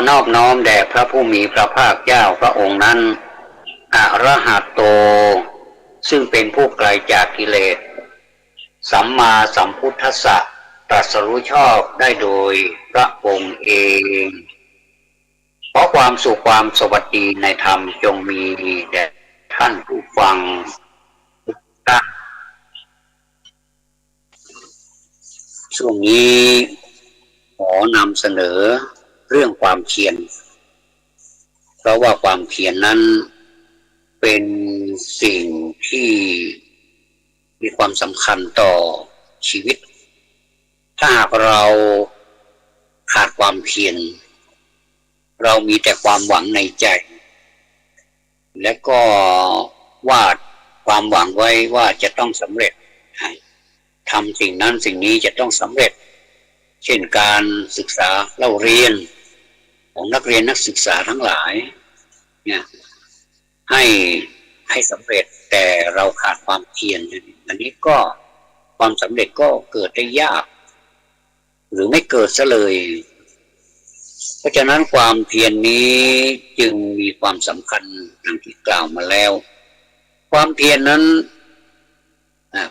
นอบน้อมแด่พระผู้มีพระภาคเจ้าพระองค์นั้นอะระหะโตซึ่งเป็นผู้ไกลจากกิเลสสัมมาสัมพุทธัสสะตรัสรู้ชอบได้โดยพระองค์เองขอความสุขความสวัสดีในธรรมจงมีแด่ท่านผู้ฟังทุกท่านช่วงนี้ขอนำเสนอเรื่องความเพียรเพราะว่าความเพียรนั้นเป็นสิ่งที่มีความสำคัญต่อชีวิตถ้าหากเราขาดความเพียรเรามีแต่ความหวังในใจและก็วาดความหวังไว้ว่าจะต้องสำเร็จทำสิ่งนั้นสิ่งนี้จะต้องสำเร็จเช่นการศึกษาเล่าเรียนของนักเรียนนักศึกษาทั้งหลายเนี่ยให้สำเร็จแต่เราขาดความเพียรอันนี้ก็ความสำเร็จก็เกิดได้ยากหรือไม่เกิดซะเลยเพราะฉะนั้นความเพียรนี้จึงมีความสำคัญดังที่กล่าวมาแล้วความเพียรนั้น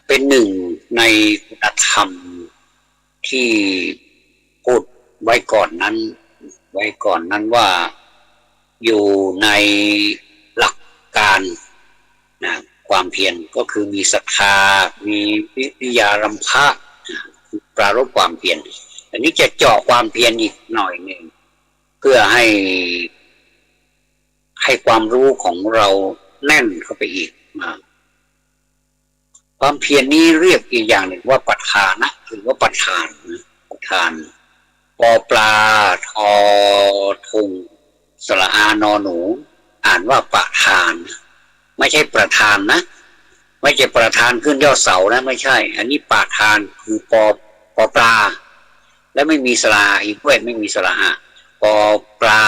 เป็นหนึ่งในคุณธรรมที่พูดไว้ก่อนนั้นว่าอยู่ในหลักการความเพียรก็คือมีศรัทธามีวิริยารัมภะปรารภความเพียรอันนี้จะเจาะความเพียรอีกหน่อยหนึ่งเพื่อให้ความรู้ของเราแน่นเข้าไปอีกความเพียรนี้เรียกอีกอย่างหนึ่งว่าปัฏฐานะหรือว่าประธานปอปลาทอทงสระอานอหนูอ่านว่าประธานไม่ใช่ประธานนะไม่ใช่ประธานขึ้นยอดเสานะไม่ใช่อันนี้ประธานคือปอปลาและไม่มีสระอีกด้วยไม่มีสระอะปอปลา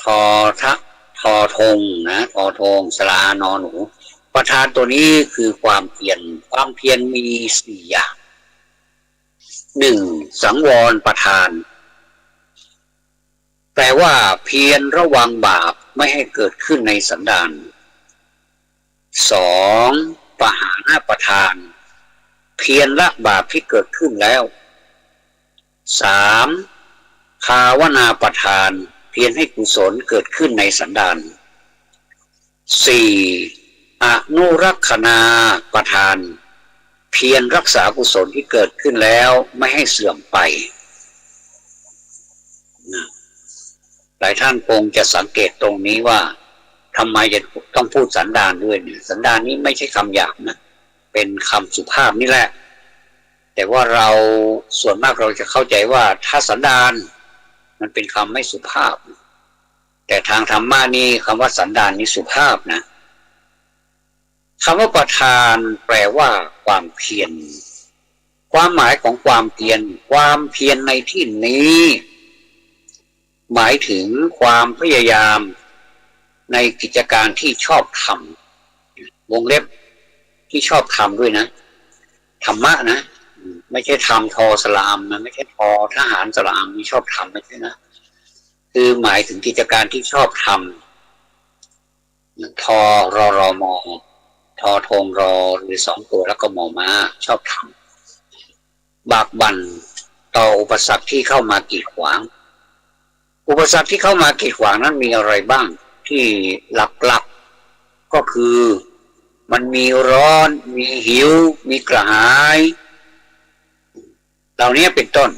ทอทอทงนะทอทงสระอานอหนูประธานตัวนี้คือความเพียรมีสี่อย่างหนึ่งสังวรประธานแปลว่าเพียรระวังบาปไม่ให้เกิดขึ้นในสันดานสองปหานะประธานเพียรละบาปที่เกิดขึ้นแล้วสามภาวนาประธานเพียรให้กุศลเกิดขึ้นในสันดานสี่อนุรักษนาประธานเพียรรักษากุศลที่เกิดขึ้นแล้วไม่ให้เสื่อมไปหลายท่านคงจะสังเกตตรงนี้ว่าทำไมจะต้องพูดสันดานด้วยเนี่ยสันดานนี้ไม่ใช่คำหยาบนะเป็นคำสุภาพนี่แหละแต่ว่าเราส่วนมากเราจะเข้าใจว่าถ้าสันดานมันเป็นคำไม่สุภาพแต่ทางธรรมะนี่คำว่าสันดานนี้สุภาพนะคำว่าประธานแปลว่าความเพียรความหมายของความเพียรในที่นี้หมายถึงความพยายามในกิจการที่ชอบทำวงเล็บที่ชอบทำด้วยนะธรรมะนะไม่ใช่ทำทอสระอัมนะไม่ใช่ทอทหารสระอัมที่ชอบทำไม่ใช่นะคือหมายถึงกิจการที่ชอบทำทอรอมอทอทงรอหรือสองตัวแล้วก็มอม้าชอบทำบากบั่นต่ออุปสรรคที่เข้ามากีดขวางอุปสรรคที่เข้ามากีดขวางนั้นมีอะไรบ้างที่หลักๆก็คือมันมีร้อนมีหิวมีกระหายเหล่านี้เป็นต้น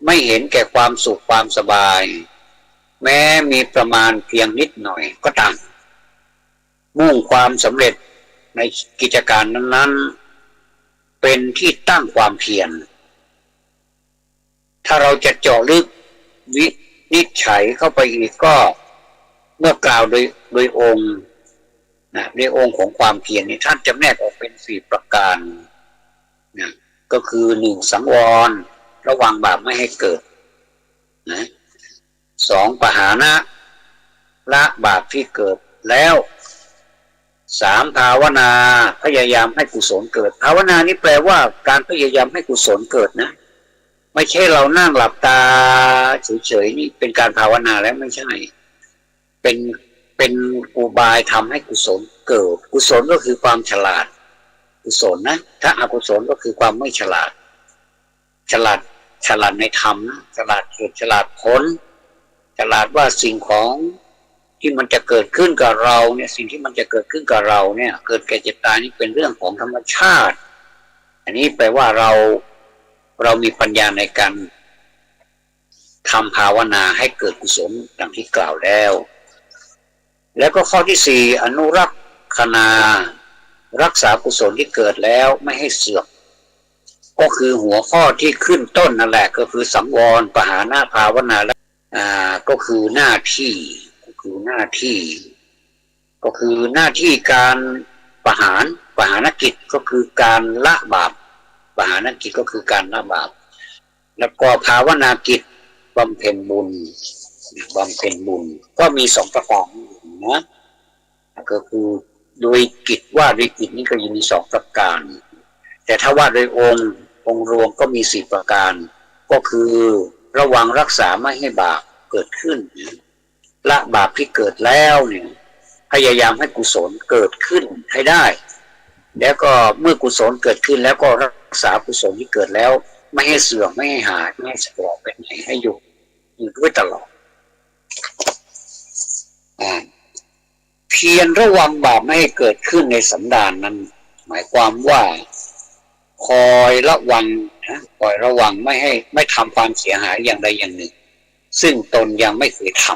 ไม่เห็นแก่ความสุขความสบายแม้มีประมาณเพียงนิดหน่อยก็ตามมุ่งความสำเร็จในกิจการนั้นๆเป็นที่ตั้งความเพียรถ้าเราจะเจาะลึกวินิจฉัยเข้าไปอีกก็เมื่อกล่าวโดยองค์ในองค์ของความเพียรนี้ท่านจำแนกออกเป็นสี่ประการก็คือหนึ่งสังวรระวังบาปไม่ให้เกิดสองปหานะละบาปที่เกิดแล้วสามภาวนาพยายามให้กุศลเกิดภาวนานี้แปลว่าการพยายามให้กุศลเกิดนะ ไม่ใช่เรานั่งหลับตาเฉยๆนี่เป็นการภาวนาแล้วไม่ใช่เป็นเป็นอุบายทำให้กุศลเกิดกุศลก็คือความฉลาดกุศลนะถ้าอกุศลก็คือความไม่ฉลาดฉลาดในธรรมนะฉลาดเหตุฉลาดผลฉลาดว่าสิ่งของที่มันจะเกิดขึ้นกับเราเนี่ยสิ่งที่มันจะเกิดขึ้นกับเราเนี่ยเกิดแก่เจ็บตายนี่เป็นเรื่องของธรรมชาติอันนี้แปลว่าเรามีปัญญาในการทำภาวนาให้เกิดกุศลดังที่กล่าวแล้วก็ข้อที่สี่อนุรักษณารักษากุศลที่เกิดแล้วไม่ให้เสื่อมก็คือหัวข้อที่ขึ้นต้นนั่นแหละก็คือสังวรปหานาภาวนาและก็คือหน้าที่การประหารกิจก็คือการละบาปประหารกิจก็คือการละบาปแล้วก็ภาวนากิจบำเพ็ญบุญก็มีสองประการนะก็คือโดยกิจว่าโดยกิจนี้ก็ยังมีสองประการแต่ถ้าว่าโดยองค์รวมก็มีสี่ประการก็คือระวังรักษาไม่ให้บาปเกิดขึ้นละบาปที่เกิดแล้วเนี่ยพยายามให้กุศลเกิดขึ้นให้ได้แล้วก็เมื่อกุศลเกิดขึ้นแล้วก็รักษากุศลที่เกิดแล้วไม่ให้เสื่อมไม่ให้หายไม่ให้สลายไปไหนให้อยู่ด้วยตลอดเพียรระวังบาปไม่ให้เกิดขึ้นในสันดานนั้นหมายความว่าคอยระวังไม่ทำความเสียหายอย่างใดอย่างหนึ่งซึ่งตนยังไม่เคยท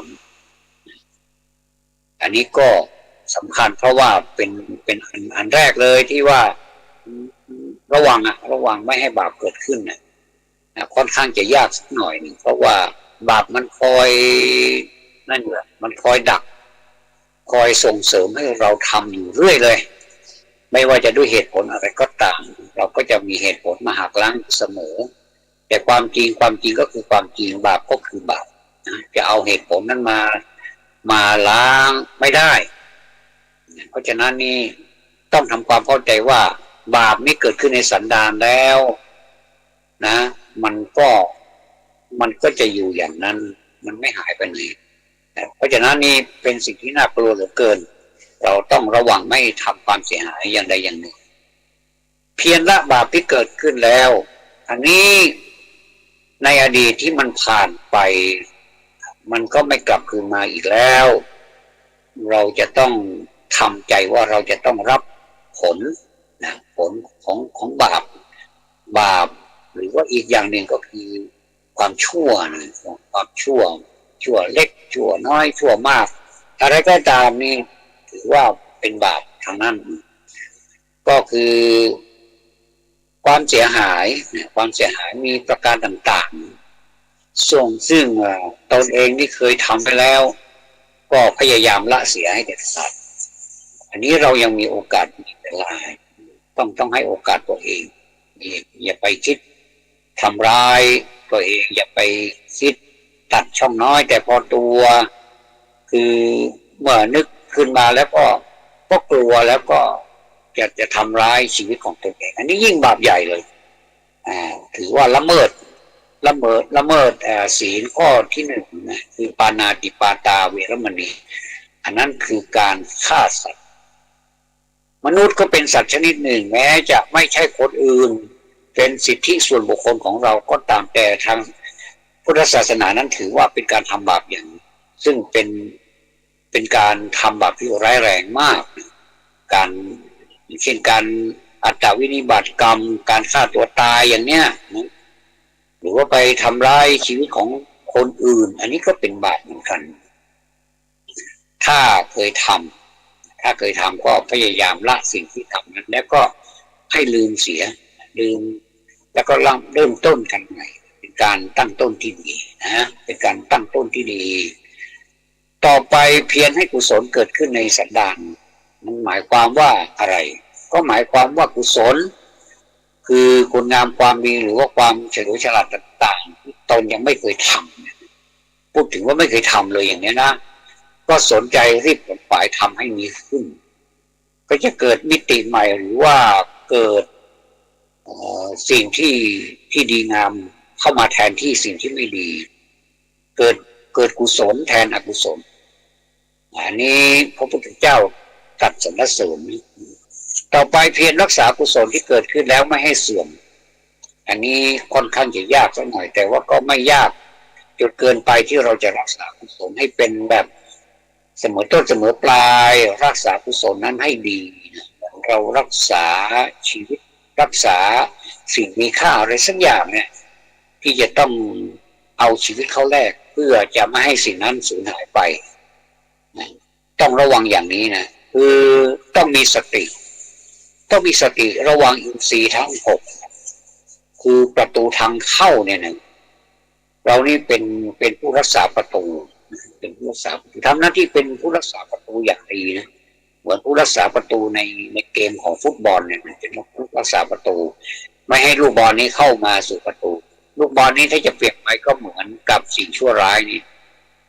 ำอันนี้ก็สำคัญเพราะว่าเป็นอันแรกเลยที่ว่าระวังไม่ให้บาปเกิดขึ้นนะค่อนข้างจะยากสักหน่อยหนึ่งเพราะว่าบาปมันคอยนั่นแหละมันคอยดักคอยส่งเสริมให้เราทำอยู่เรื่อยเลยไม่ว่าจะด้วยเหตุผลอะไรก็ตามเราก็จะมีเหตุผลมาหักล้างเสมอแต่ความจริงก็คือความจริงบาปก็คือบาปจะเอาเหตุผลนั้นมาล้างไม่ได้เพราะฉะนั้นนี่ต้องทำความเข้าใจว่าบาปไม่เกิดขึ้นในสันดานแล้วนะมันก็จะอยู่อย่างนั้นมันไม่หายไปไหนเพราะฉะนั้นนี่เป็นสิ่งที่น่ากลัวเหลือเกินเราต้องระวังไม่ทำความเสียหายอย่างใดอย่างหนึ่งเพียรละบาปที่เกิดขึ้นแล้วอันนี้ในอดีตที่มันผ่านไปมันก็ไม่กลับคืนมาอีกแล้วเราจะต้องทำใจว่าเราจะต้องรับผลของบาปหรือว่าอีกอย่างหนึ่งก็คือความชั่วนะความชั่วเล็กชั่วน้อยชั่วมากอะไรก็ตามนี่ถือว่าเป็นบาปทางนั้นก็คือความเสียหายมีประการต่างๆซึ่งตนเองที่เคยทำไปแล้วก็พยายามละเสียให้เด็ดขาดอันนี้เรายังมีโอกาสมีเวลาต้องให้โอกาสตัวเองอย่าไปคิดทำร้ายตัวเองอย่าไปคิดตัดช่องน้อยแต่พอตัวคือเมื่อนึกขึ้นมาแล้วก็กลัวแล้วก็จะทำร้ายชีวิตของตัวเองอันนี้ยิ่งบาปใหญ่เลยถือว่าละเมิดศีลข้อที่หนึ่งนะคือปาณาติปาตาเวรมณีอันนั้นคือการฆ่าสัตว์มนุษย์ก็เป็นสัตว์ชนิดหนึ่งแม้จะไม่ใช่คนอื่นเป็นสิทธิส่วนบุคคลของเราก็ตามแต่ทางพุทธศาสนานั้นถือว่าเป็นการทำบาปอย่างซึ่งเป็นการทำบาปที่ร้ายแรงมากการเช่นการอัตตวินิบาตกรรมการฆ่าตัวตายอย่างเนี้ยหรือว่าไปทำร้ายชีวิตของคนอื่นอันนี้ก็เป็นบาปเหมือนกันถ้าเคยทำก็พยายามละสิ่งที่ทำนั้นแล้วก็ให้ลืมแล้วก็เริ่มต้นกันใหม่เป็นการตั้งต้นที่ดีนะเป็นการตั้งต้นที่ดีต่อไปเพียรให้กุศลเกิดขึ้นในสันดานมันหมายความว่าอะไรก็หมายความว่ากุศลคือคุณงามความดีหรือว่าความเฉลียวฉลาดต่างๆที่ตนยังไม่เคยทำพูดถึงว่าไม่เคยทำเลยอย่างนี้นะก็สนใจรีบขวนขวายทำให้มีขึ้นก็จะเกิดมิติใหม่หรือว่าเกิดสิ่งที่ดีงามภ เข้ามาแทนที่สิ่งที่ไม่ดีเกิดกุศลแทนอกุศลอันนี้พระพุทธเจ้าตรัสสรรเสริญต่อไปเพียรรักษากุศลที่เกิดขึ้นแล้วไม่ให้เสื่อมอันนี้ค่อนข้างจะยากสักหน่อยแต่ว่าก็ไม่ยากจนเกินไปที่เราจะรักษากุศลให้เป็นแบบเสมอต้นเสมอปลายรักษากุศลนั้นให้ดีเรารักษาชีวิตรักษาสิ่งมีค่าอะไรสักอย่างเนี่ยที่จะต้องเอาชีวิตเขาแลกเพื่อจะไม่ให้สิ่งนั้นสูญหายไปต้องระวังอย่างนี้นะคือต้องมีสติระวังอินทรีย์ทั้งหกคือประตูทางเข้าเนี่ยนะเรานี่เป็นผู้รักษาประตูเป็นผู้รักษาทำหน้าที่เป็นผู้รักษาประตูอย่างดีนะเหมือนผู้รักษาประตูในเกมของฟุตบอลเนี่ยเป็นผู้รักษาประตูไม่ให้ลูกบอลนี้เข้ามาสู่ประตูลูกบอลนี้ถ้าจะเปรียบไปก็เหมือนกับสิ่งชั่วร้ายนี่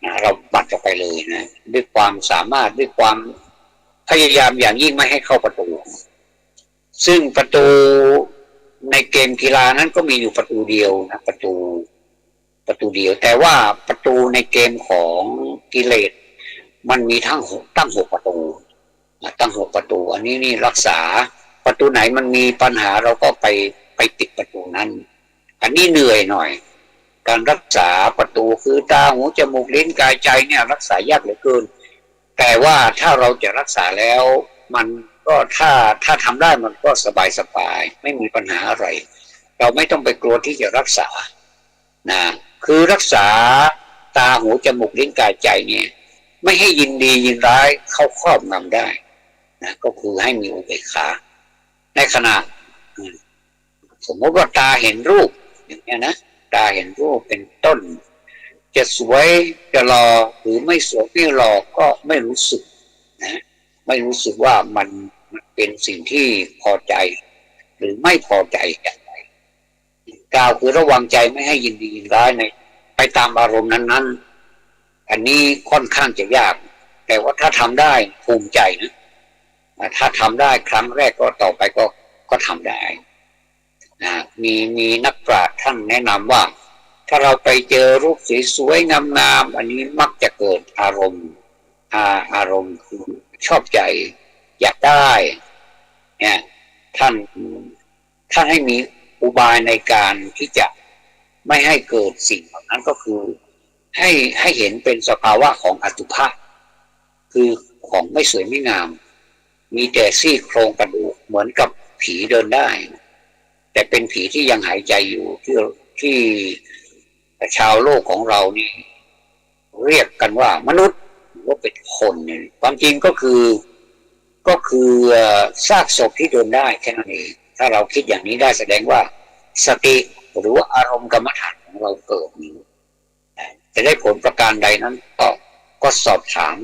นะเราปัดออกไปเลยนะด้วยความสามารถด้วยความพยายามอย่างยิ่งไม่ให้เข้าประตูซึ่งประตูในเกมกีฬานั้นก็มีอยู่ประตูเดียวนะประตูเดียวแต่ว่าประตูในเกมของกิเลสมันมีตั้งหกประตูตั้งหกประตูอันนี้นี่รักษาประตูไหนมันมีปัญหาเราก็ไปปิดประตูนั้นอันนี้เหนื่อยหน่อยการรักษาประตูคือตาหูจมูกลิ้นกายใจเนี่ยรักษายากเหลือเกินแต่ว่าถ้าเราจะรักษาแล้วมันก็ถ้าทำได้มันก็สบายไม่มีปัญหาอะไรเราไม่ต้องไปกลัวที่จะรักษานะคือรักษาตาหูจมูกลิ้นกายใจเนี่ยไม่ให้ยินดียินร้ายเข้าครอบงำได้นะก็คือให้มีอุเบกขาในขณะสมมติว่าตาเห็นรูปอย่างนี้นะตาเห็นรูปเป็นต้นจะสวยจะหล่อหรือไม่สวยไม่หล่อก็ไม่รู้สึกนะไม่รู้สึกว่ามันเป็นสิ่งที่พอใจหรือไม่พอใจอย่างไรกล่าวคือระวังใจไม่ให้ยินดียินร้ายในไปตามอารมณ์นั้นๆอันนี้ค่อนข้างจะยากแต่ว่าถ้าทำได้ภูมิใจนะถ้าทำได้ครั้งแรกก็ต่อไปก็ทำได้นะมีนักปราชญ์ท่านแนะนำว่าถ้าเราไปเจอรูปสวยๆงามๆอันนี้มักจะเกิดอารมณ์คือชอบใจอยากได้เนี่ยท่านให้มีอุบายในการที่จะไม่ให้เกิดสิ่งเหล่านั้นก็คือให้เห็นเป็นสภาวะของอสุภะคือของไม่สวยไม่งามมีแต่ซี่โครงกระดูกเหมือนกับผีเดินได้แต่เป็นผีที่ยังหายใจอยู่ที่ชาวโลกของเรานี่เรียกกันว่ามนุษย์หรือว่าเป็นคนเนี่ยความจริงก็คือซากศพที่เดินได้แค่นั้นเองถ้าเราคิดอย่างนี้ได้แสดงว่าสติหรือว่าอารมณ์กรรมฐานของเราเกิดนี้จะได้ผลประการใดนั้นก็สอบถาม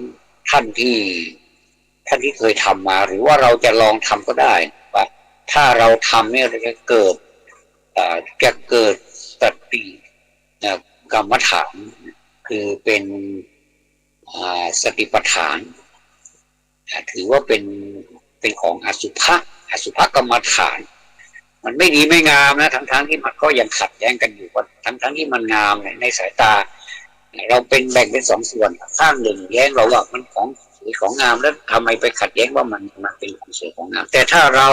ท่านที่เคยทำมาหรือว่าเราจะลองทำก็ได้ว่าถ้าเราทำเนี่ยจะเกิดสติกรรมฐานคือเป็นสติปัฏฐานถือว่าเป็นของอสุภกรรมฐานมันไม่ดีไม่งามนะทั้งที่มันก็ยังขัดแย้งกันอยู่ทั้งที่มันงามในสายตาเราแบ่งเป็นสองส่วนข้างหนึ่งแย้งเราว่ามันของสวยของงามแล้วทำไมไปขัดแย้งว่ามันเป็นของสวยของงามแต่ถ้าเรา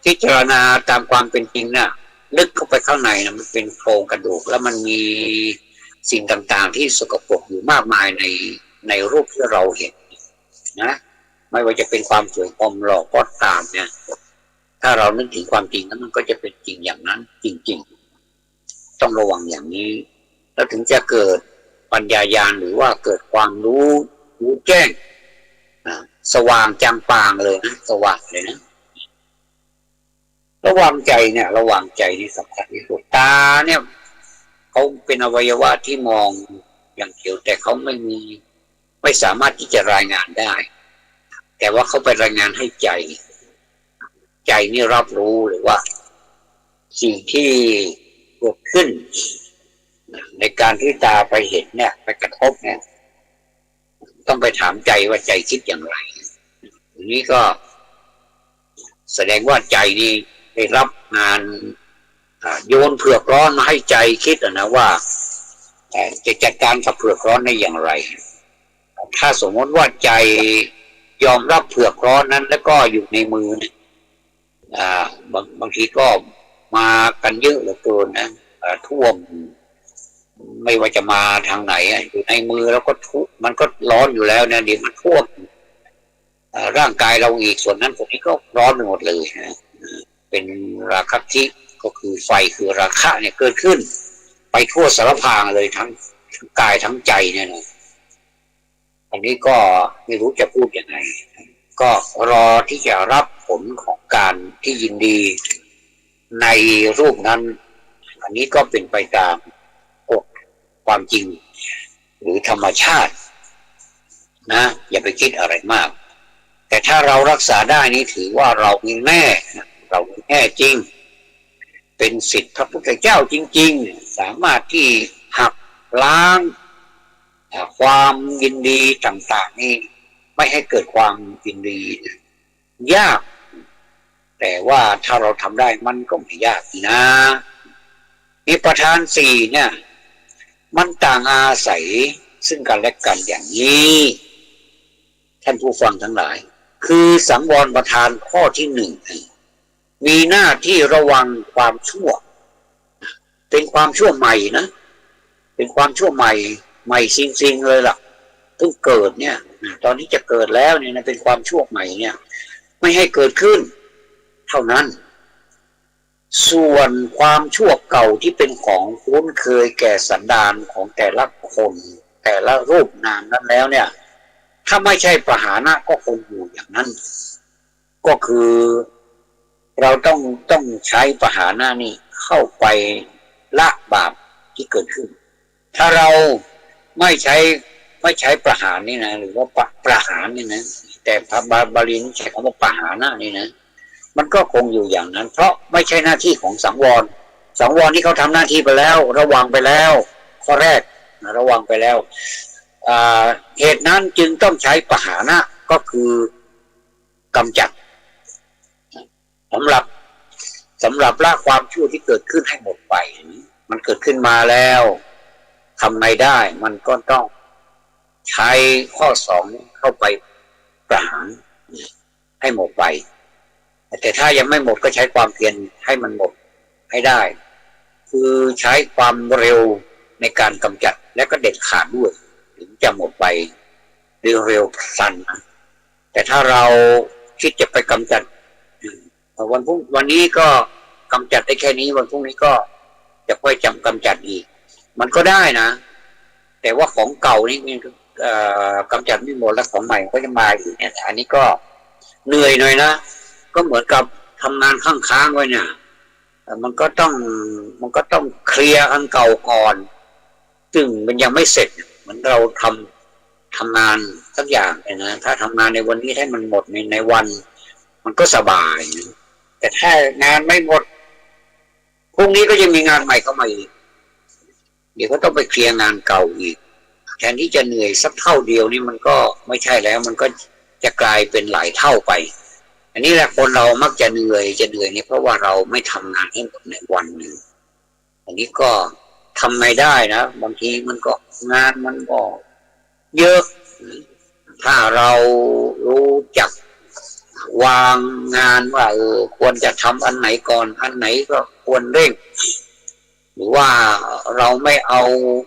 พิจารณาตามความเป็นจริงน่ะลึกเข้าไปข้างในนะมันเป็นโครงกระดูกแล้วมันมีสิ่งต่างๆที่สกปรกอยู่มากมายในรูปที่เราเห็นนะไม่ว่าจะเป็นความสวยความหล่อก็ตามเนี่ยถ้าเรานึกถึงความจริงนั้นมันก็จะเป็นจริงอย่างนั้นจริงๆต้องระวังอย่างนี้แล้วถึงจะเกิดปัญญาญาณหรือว่าเกิดความรู้แจ้งสว่างจางปางเลยนะสว่างเลยนะระวังใจเนี่ยนี่สำคัญที่สุดตาเนี่ยเขาเป็นอวัยวะที่มองอย่างเดียวแต่เขาไม่สามารถที่จะรายงานได้แต่ว่าเขาไปรายงานให้ใจนี่รับรู้หรือว่าสิ่งที่เกิดขึ้นในการที่ตาไปเห็นเนี่ยไปกระทบเนี่ยต้องไปถามใจว่าใจคิดอย่างไรทีนี้ก็แสดงว่าใจนี่ได้รับงาน โยนเผือกร้อนมาให้ใจคิดนะว่าจะจัดการกับเผือกร้อนได้อย่างไรถ้าสมมติว่าใจยอมรับเผือกร้อนนั้นแล้วก็อยู่ในมือเนี่ยบางทีก็มากันเยอะเหลือเกินนะท่วมไม่ว่าจะมาทางไหนอยู่ในมือแล้วก็มันก็ร้อนอยู่แล้วเนี่ยเดี๋ยวมันท่วมร่างกายเราอีกส่วนนั้นพวกนี้ก็ร้อนไปหมดเลยนะเป็นราคะทิก็คือไฟคือราคะเนี่ยเกิดขึ้นไปทั่วสารพางเลยทั้งกายทั้งใจเนี่ยนะอันนี้ก็ไม่รู้จะพูดยังไงก็รอที่จะรับผลของการที่ยินดีในรูปนั้นอันนี้ก็เป็นไปตามกฎความจริงหรือธรรมชาตินะอย่าไปคิดอะไรมากแต่ถ้าเรารักษาได้นี้ถือว่าเรามีแน่เรามีแน่จริงเป็นศิษย์พระพุทธเจ้าจริงๆสามารถที่หักล้างความยินดีต่างๆนี่ไม่ให้เกิดความยินดียากแต่ว่าถ้าเราทำได้มันก็ไม่ยากนะนี่ประธานสี่เนี่ยมันต่างอาศัยซึ่งกันและกันอย่างนี้ท่านผู้ฟังทั้งหลายคือสังวรประธานข้อที่หนึ่งมีหน้าที่ระวังความชั่วเป็นความชั่วใหม่นะเป็นความชั่วใหม่จริงๆเลยล่ะเพิ่งเกิดเนี่ยตอนนี้จะเกิดแล้วเนี่ยเป็นความชั่วใหม่เนี่ยไม่ให้เกิดขึ้นเท่านั้นส่วนความชั่วเก่าที่เป็นของคุ้นเคยแก่สันดานของแต่ละคนแต่ละรูปนามนั้นแล้วเนี่ยถ้าไม่ใช่ปหานะก็คงอยู่อย่างนั้นก็คือเราต้องใช้ปหานะนี่เข้าไปละบาปที่เกิดขึ้นถ้าเราไม่ใช้ประหารนี่นะหรือว่าประหารนี่นะแต่พระบาลีใช้คำว่าประหารนี่นะมันก็คงอยู่อย่างนั้นเพราะไม่ใช่หน้าที่ของสังวรที่เขาทำหน้าที่ไปแล้วระวังไปแล้วข้อแรกระวังไปแล้วเหตุนั้นจึงต้องใช้ประหารก็คือกำจัดสำหรับละความชั่วที่เกิดขึ้นให้หมดไปมันเกิดขึ้นมาแล้วทำไงได้มันก็ต้องใช้ข้อสองเข้าไปประหารให้หมดไปแต่ถ้ายังไม่หมดก็ใช้ความเพียรให้มันหมดให้ได้คือใช้ความเร็วในการกำจัดและก็เด็ดขาดด้วยถึงจะหมดไปเร็วสั้นนะแต่ถ้าเราคิดจะไปกำจัดวันนี้ก็กำจัดได้แค่นี้วันพรุ่งนี้ก็จะค่อยกำจัดอีกมันก็ได้นะแต่ว่าของเก่านี่กำจัดไม่หมดแล้วของใหม่ก็จะมาอีกเนี่ยอันนี้ก็เหนื่อยหน่อยนะก็เหมือนกับทำงานค้างไว้เนี่ยมันก็ต้องเคลียร์อันเก่าก่อนซึ่งมันยังไม่เสร็จเหมือนเราทำงานสักอย่างนะถ้าทำงานในวันนี้ให้มันหมดในวันมันก็สบายแต่ถ้างานไม่หมดพรุ่งนี้ก็จะมีงานใหม่เข้ามาอีกเดี๋ยวก็ต้องไปเคลียร์งานเก่าอีกแทนที่จะเหนื่อยสักเท่าเดียวนี่มันก็ไม่ใช่แล้วมันก็จะกลายเป็นหลายเท่าไปอันนี้แหละคนเรามักจะเหนื่อยนี่เพราะว่าเราไม่ทำงานให้หมดในวันหนึ่งอันนี้ก็ทำไม่ได้นะบางทีมันก็งานมันก็เยอะถ้าเรารู้จักวางงานว่าควรจะทำอันไหนก่อนอันไหนก็ควรเร่งหรือว่าเราไม่เอา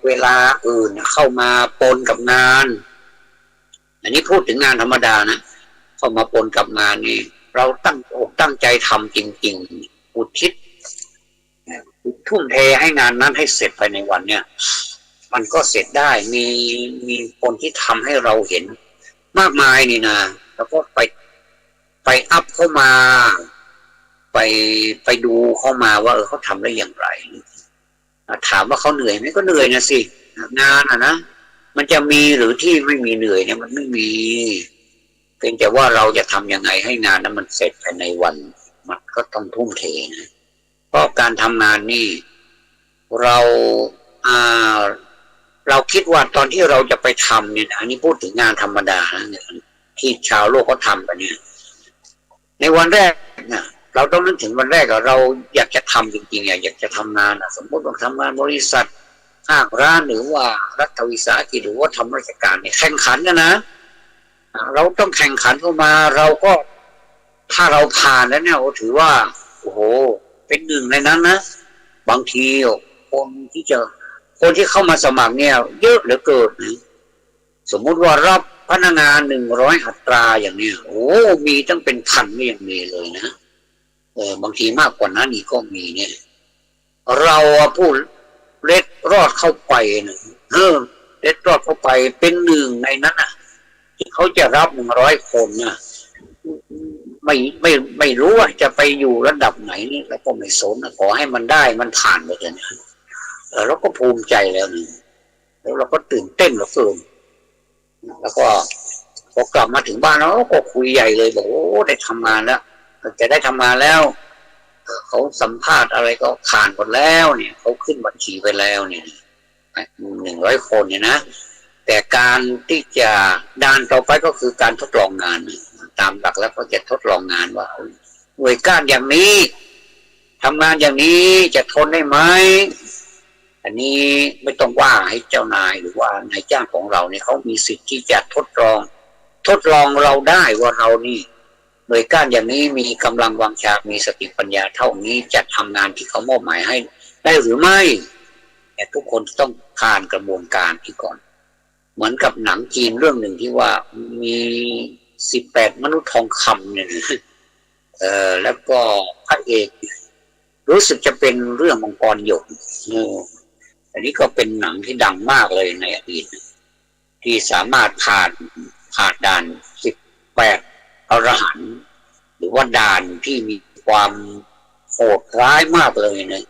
เวลาอื่นเข้ามาปนกับงานอันนี้พูดถึงงานธรรมดานะเข้ามาปนกับงานนี่เราตั้งใจทำจริงๆอุทิศทุ่มเทให้งานนั้นให้เสร็จภายในวันเนี่ยมันก็เสร็จได้มีคนที่ทำให้เราเห็นมากมายนี่นะแล้วก็ไปอัพเข้ามาไปดูเข้ามาว่าเขาทำได้อย่างไรถามว่าเขาเหนื่อยไหมก็เหนื่อยนะสิงานนะมันจะมีหรือที่ไม่มีเหนื่อยเนี่ยมันไม่มีเพียงแต่ว่าเราจะทำยังไงให้งานนั้นมันเสร็จภายในวันมันก็ต้องทุ่มเทนะเพราะการทำงานนี่เราคิดว่าตอนที่เราจะไปทำเนี่ยอันนี้พูดถึงงานธรรมดานะที่ชาวโลกเขาทำกันเนี่ยในวันแรกเนี่ย เราต้องนึกถึงวันแรกเราอยากจะทำจริงๆอยากจะทำงานสมมติว่าทำงานบริษัทห้างร้านหรือว่ารัฐวิสาหกิจหรือว่าทำราชการเนี่ยแข่งขันนะเราต้องแข่งขันเข้ามาเราก็ถ้าเราผ่านแล้วเนี่ยถือว่าโอ้โหเป็นหนึ่งในนั้นนะบางทีคนที่เข้ามาสมัครเนี่ยเยอะเหลือเกินสมมุติว่ารับพนักงาน100 อัตราอย่างนี้โอ้มีตั้งเป็นพันไม่ยังมีเลยนะบางทีมากกว่านั้นอีกก็มีเนี่ยเราพูดเล็ดรอดเข้าไปนะเล็ดรอดเข้าไปเป็นหนึ่งในนั้นอ่ะที่เขาจะรับ100 คนนะไม่รู้ว่าจะไปอยู่ระดับไหนนี่แล้วก็ไม่สนขอให้มันได้มันผ่านไปเลยนะเราก็ภูมิใจแล้วนี่แล้วเราก็ตื่นเต้นเหลือเกินแล้วก็พอกลับมาถึงบ้านเราก็คุยใหญ่เลยบอกโอ้ได้ทำงานแล้วจะได้ทำงานแล้วเขาสัมภาษณ์อะไรก็ผ่านหมดแล้วเนี่ยเขาขึ้นบัญชีไปแล้วเนี่ย100 คนเนี่ยนะแต่การที่จะด่านต่อไปก็คือการทดลองงานตามหลักแล้วก็จะทดลองงานว่าหน่วยก้านอย่างนี้ทำงานอย่างนี้จะทนได้ไหมอันนี้ไม่ต้องว่าให้เจ้านายหรือว่านายจ้างของเราเนี่ยเขามีสิทธิ์ที่จะทดลองเราได้ว่าเรานี่หน่วยก้านอย่างนี้มีกำลังวังชามีสติปัญญาเท่านี้จะทำงานที่เขามอบหมายให้ได้หรือไม่แต่ทุกคนต้องผ่านกระบวนการที่ก่อนเหมือนกับหนังจีนเรื่องหนึ่งที่ว่ามี18 มนุษย์ทองคำเนี่ยแล้วก็พระเอกรู้สึกจะเป็นเรื่องมังกรหยกอันนี้ก็เป็นหนังที่ดังมากเลยในอดีตที่สามารถผ่านด่าน18 อรหันต์หรือว่าด่านที่มีความโหดร้ายมากเลยนะ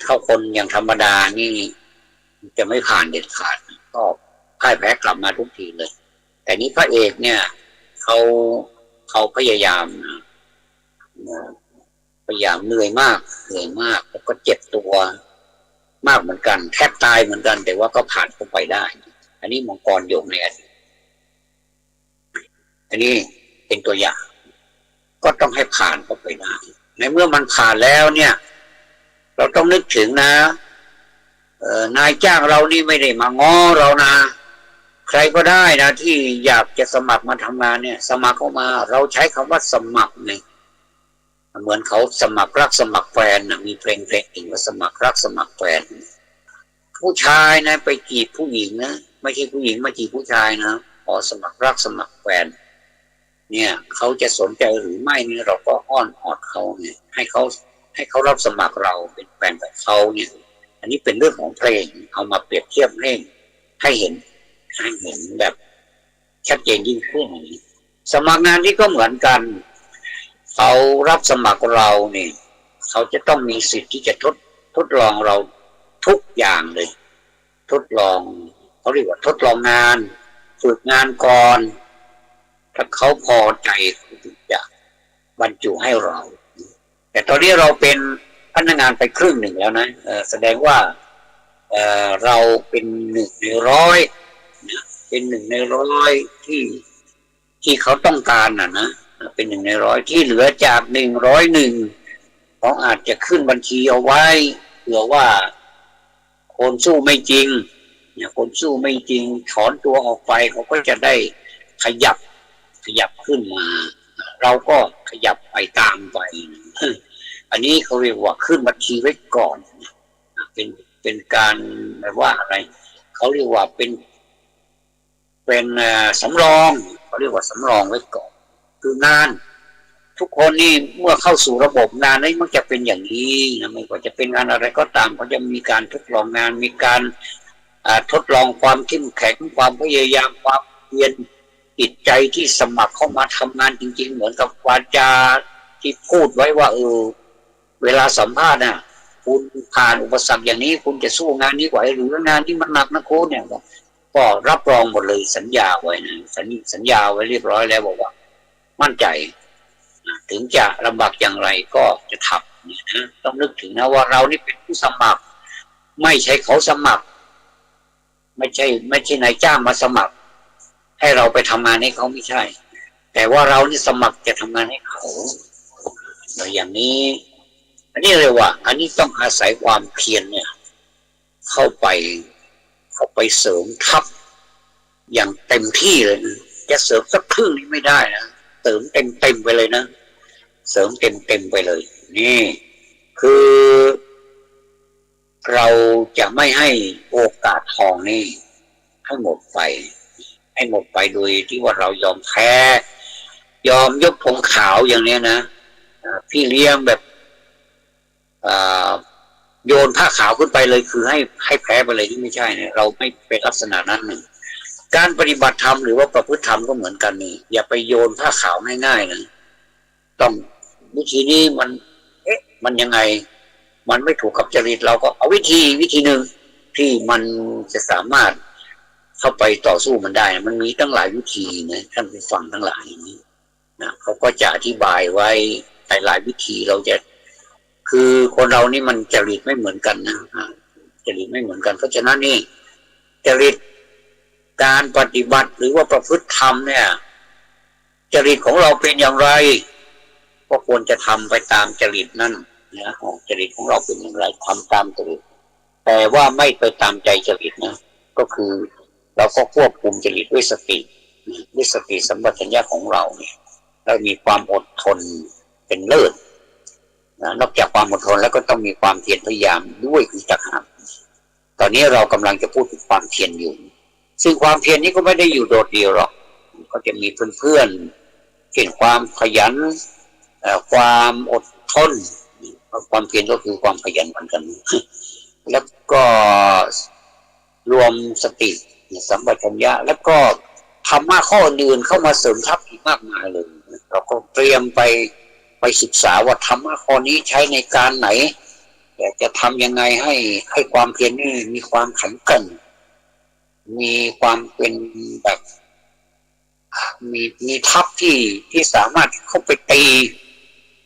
เข้าคนอย่างธรรมดานี่จะไม่ผ่านเด็ดขาดก็พ่ายแพ้กลับมาทุกทีเลยแต่นี้พระเอกเนี่ยเขาพยายามเหนื่อยมากแล้วก็เจ็บตัวมากเหมือนกันแทบตายเหมือนกันแต่ว่าก็ผ่านเข้าไปได้อันนี้มังกรหยกในอันนี้เป็นตัวอย่างก็ต้องให้ผ่านเข้าไปได้ในเมื่อมันผ่านแล้วเนี่ยเราต้องนึกถึงนะนายจ้างเรานี่ไม่ได้มาง้อเรานะใครก็ได้นะที่อยากจะสมัครมาทำงานเนี่ยสมัครเข้ามาเราใช้คำว่าสมัครเนี่ยเหมือนเขาสมัครรักสมัครแฟนนะมีเพลงอีกว่าสมัครรักสมัครแฟนผู้ชายนะไปจีบผู้หญิงนะไม่ใช่ผู้หญิงมาจีบผู้ชายนะพอสมัครรักสมัครแฟนเนี่ยเขาจะสนใจหรือไม่นี่เราก็อ้อนเขาเนี่ยให้เขารับสมัครเราเป็นแฟนกับเขาเนี่ยอันนี้เป็นเรื่องของเพลงเอามาเปรียบเทียบให้เห็นแบบชัดเจนยิ่งขึ้นสมัครงานที่ก็เหมือนกันเขารับสมัครเราเนี่ยเขาจะต้องมีสิทธิ์ที่จะทดลองเราทุกอย่างเลยทดลองเขาเรียกว่าทดลองงานฝึกงานก่อนถ้าเขาพอใจเขาถึงจะบรรจุให้เราแต่ตอนนี้เราเป็นพนักงานไปครึ่งหนึ่งแล้วนะแสดงว่าเราเป็น1 ใน 100เป็น1 ใน 100ที่เขาต้องการนะเป็น1 ใน 100ที่เหลือจาก101เขาอาจจะขึ้นบัญชีเอาไว้เผื่อว่าคนสู้ไม่จริงเนี่ยคนสู้ไม่จริงถอนตัวออกไปเขาก็จะได้ขยับขึ้นมาเราก็ขยับไปตามไปอันนี้เขาเรียกว่าขึ้นบัญชีไว้ก่อนเป็นการแบบว่าอะไรเขาเรียกว่าเป็นสำรองเขาเรียกว่าสำรองไว้ก่อนคืองานทุกคนนี่เมื่อเข้าสู่ระบบงานนี่มันจะเป็นอย่างนี้นะไม่ว่าจะเป็นงานอะไรก็ตามเขาจะมีการทดลองงานมีการทดลองความเข้มแข็งความพยายามความเพียรจิตใจที่สมัครเข้ามาทำงานจริงๆเหมือนกับวาจาที่พูดไว้ว่าเวลาสัมภาษณ์น่ะคุณผ่านอุปสรรคอย่างนี้คุณจะสู้งานนี้ไหวหรืองานที่มันหนักนะโค้ชเนี่ยก็รับรองหมดเลยสัญญาไว้นะสัญญาไว้เรียบร้อยแล้วบอกว่ามั่นใจถึงจะลำบากอย่างไรก็จะทำนะต้องนึกถึงนะว่าเรานี่เป็นผู้สมัครไม่ใช่เขาสมัครไม่ใช่นายจ้างมาสมัครให้เราไปทำงานให้เขาไม่ใช่แต่ว่าเรานี่สมัครจะทำงานให้เขา แล้วอย่างนี้อันนี้เลยว่าอันนี้ต้องอาศัยความเพียรเนี่ยเข้าไปเสริมทัพอย่างเต็มที่เลยนะจะเสริมสักครึ่งนี้ไม่ได้นะเสริมเต็มไปเลยนะเสริมเต็มไปเลยนี่คือเราจะไม่ให้โอกาสทองนี่ให้หมดไปโดยที่ว่าเรายอมแพ้ยอมยกธงขาวอย่างนี้นะพี่เลี้ยงแบบโยนผ้าขาวขึ้นไปเลยคือให้แพ้ไปเลยที่ไม่ใช่เนี่ยเราไม่เป็นลักษณะนั้นหนึ่งการปฏิบัติธรรมหรือว่าประพฤติธรรมก็เหมือนกันนี่อย่าไปโยนผ้าขาวง่ายๆนะต้องวิธีนี้มันยังไงมันไม่ถูกกับจริตเราก็เอาวิธีหนึ่งที่มันจะสามารถเข้าไปต่อสู้มันได้มันมีตั้งหลายวิธีนะท่านผู้ฟังทั้งหลายนี้นะเขาก็จะอธิบายไว้หลายวิธีเราจะคือคนเรานี่มันจริตไม่เหมือนกันนะจริตไม่เหมือนกันเพราะฉะนั้นนี่จริตการปฏิบัติหรือว่าประพฤติธรรมเนี่ยจริตของเราเป็นอย่างไรก็ควรจะทำไปตามจริตนั่นนะจริตของเราเป็นอย่างไรทำตามจริตแต่ว่าไม่ไปตามใจจริตนะก็คือเราก็ควบคุมจริตด้วยสติสัมปชัญญะของเราเนี่ยเรามีความอดทนเป็นเลิศนอกจากความอดทนแล้วก็ต้องมีความเพียรพยายามด้วยอีกต่างหากตอนนี้เรากำลังจะพูดถึงความเพียรอยู่ซึ่งความเพียรนี้ก็ไม่ได้อยู่โดดเดี่ยวหรอกก็จะมีเพื่อนๆเช่นความขยันความอดทนความเพียรก็คือความขยันเหมือนกันแล้วก็รวมสติสัมปชัญญะแล้วก็ธรรมะข้ออื่นเข้ามาเสริมทัพอีกมากมายเลยเราก็เตรียมไปศึกษาว่าธรรมะข้อนี้ใช้ในการไหนจะทำยังไงให้ความเพียรนี่มีความแข็งแกร่งมีความเป็นแบบมีทัพที่สามารถเข้าไปตี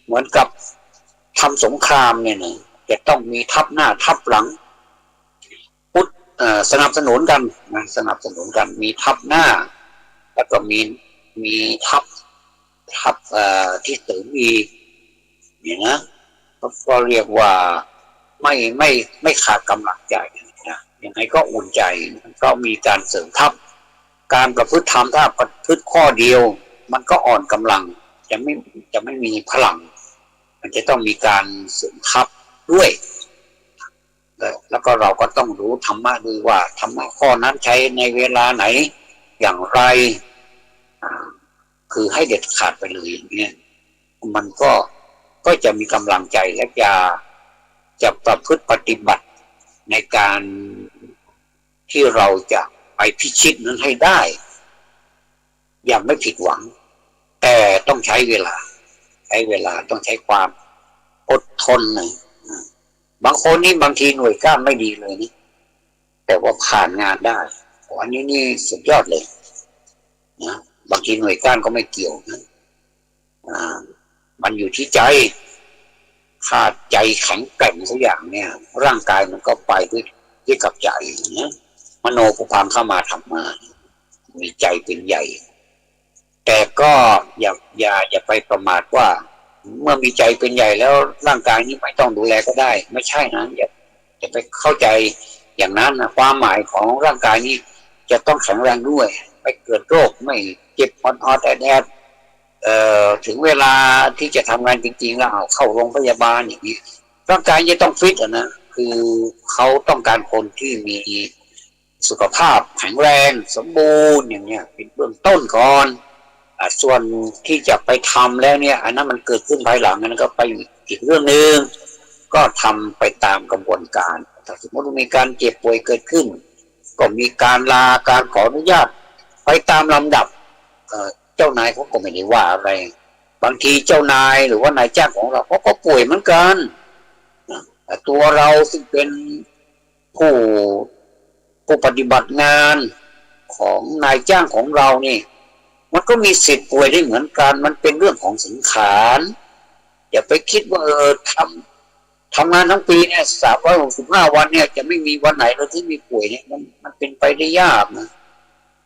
เหมือนกับทำสงครามเนี่ยนะจะต้องมีทัพหน้าทัพหลังสนับสนุนกันนะมีทัพหน้าแล้วก็มีทัพที่เสริมอีกเนี่ยนะก็เรียกว่าไม่ขาดกำลังใจนะยังไงก็อุ่นใจก็มีการเสริมทัพการประพฤติธรรมถ้าประพฤติข้อเดียวมันก็อ่อนกำลังจะไม่มีพลังมันจะต้องมีการเสริมทัพด้วยแล้วก็เราก็ต้องรู้ธรรมะด้วยว่าธรรมะข้อนั้นใช้ในเวลาไหนอย่างไรคือให้เด็ดขาดไปเลยอย่างนี้มันก็จะมีกำลังใจและจะประพฤติปฏิบัติในการที่เราจะไปพิชิตนั้นให้ได้อย่างไม่ผิดหวังแต่ต้องใช้เวลาต้องใช้ความอดทนนะบางคนนี่บางทีหน่วยก้านไม่ดีเลยนี่แต่ว่าผ่านงานได้อันนี้นี่สุดยอดเลยนะบางทีหน่วยก้านก็ไม่เกี่ยวนะมันอยู่ที่ใจขาดใจแข็งแกร่งสักอย่างเนี่ยร่างกายมันก็ไปด้วยกับใจนะมโนภูพังเข้ามาทำมามีใจเป็นใหญ่แต่ก็อย่าไปประมาทว่าเมื่อมีใจเป็นใหญ่แล้วร่างกายนี้ไม่ต้องดูแลก็ได้ไม่ใช่นะอย่าไปเข้าใจอย่างนั้นนะความหมายของร่างกายนี้จะต้องแข็งแรงด้วยไม่เกิดโรคไม่เจ็บอ่อนแอดถึงเวลาที่จะทำงานจริงๆแล้วเข้าโรงพยาบาลอย่างนี้ร่างกายจะต้องฟิตนะคือเขาต้องการคนที่มีสุขภาพแข็งแรงสมบูรณ์อย่างเนี้ยเป็นเบื้องต้นก่อนส่วนที่จะไปทำแล้วเนี่ยอันนั้นมันเกิดขึ้นภายหลังนั้นก็ไปอีกเรื่องนึงก็ทำไปตามกระบวนการถ้าสมมติมีการเจ็บป่วยเกิดขึ้นก็มีการลาการขออนุญาตไปตามลำดับเจ้านายเขาก็ไม่ได้ว่าอะไรบางทีเจ้านายหรือว่านายจ้างของเราเขาก็ป่วยเหมือนกันตัวเราซึ่งเป็นผู้ปฏิบัติงานของนายจ้างของเรานี่มันก็มีสิทธิ์ป่วยได้เหมือนกันมันเป็นเรื่องของสังขารอย่าไปคิดว่าทำงานทั้งปีเนี่ย365 วันเนี่ยจะไม่มีวันไหนเราที่มีป่วยเนี่ยมันเป็นไปได้ยากนะ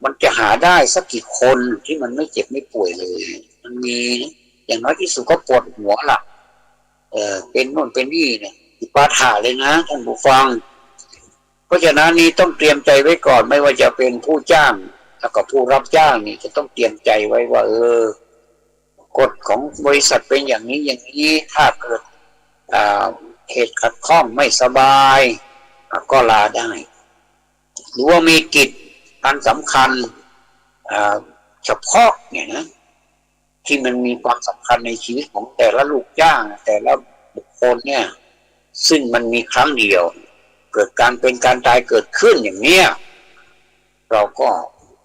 มันจะหาได้สักกี่คนที่มันไม่เจ็บไม่ป่วยเลยมันมีอย่างน้อยที่สุดก็ปวดหัวล่ะ เป็นโน่นเป็นนี่เนี่ยปาฐะเลยนะท่านผู้ฟังเพราะฉะนั้นนี่ต้องเตรียมใจไว้ก่อนไม่ว่าจะเป็นผู้จ้างแล้วก็ผู้รับจ้างนี่จะต้องเตรียมใจไว้ว่ากฎของบริษัทเป็นอย่างนี้อย่างนี้ถ้าเกิดเหตุขัดข้องไม่สบายก็ลาได้หรือว่ามีกิจการสำคัญเฉพาะเนี่ยนะที่มันมีความสำคัญในชีวิตของแต่ละลูกจ้างแต่ละบุคคลเนี่ยซึ่งมันมีครั้งเดียวเกิดการเป็นการตายเกิดขึ้นอย่างเนี้ยเ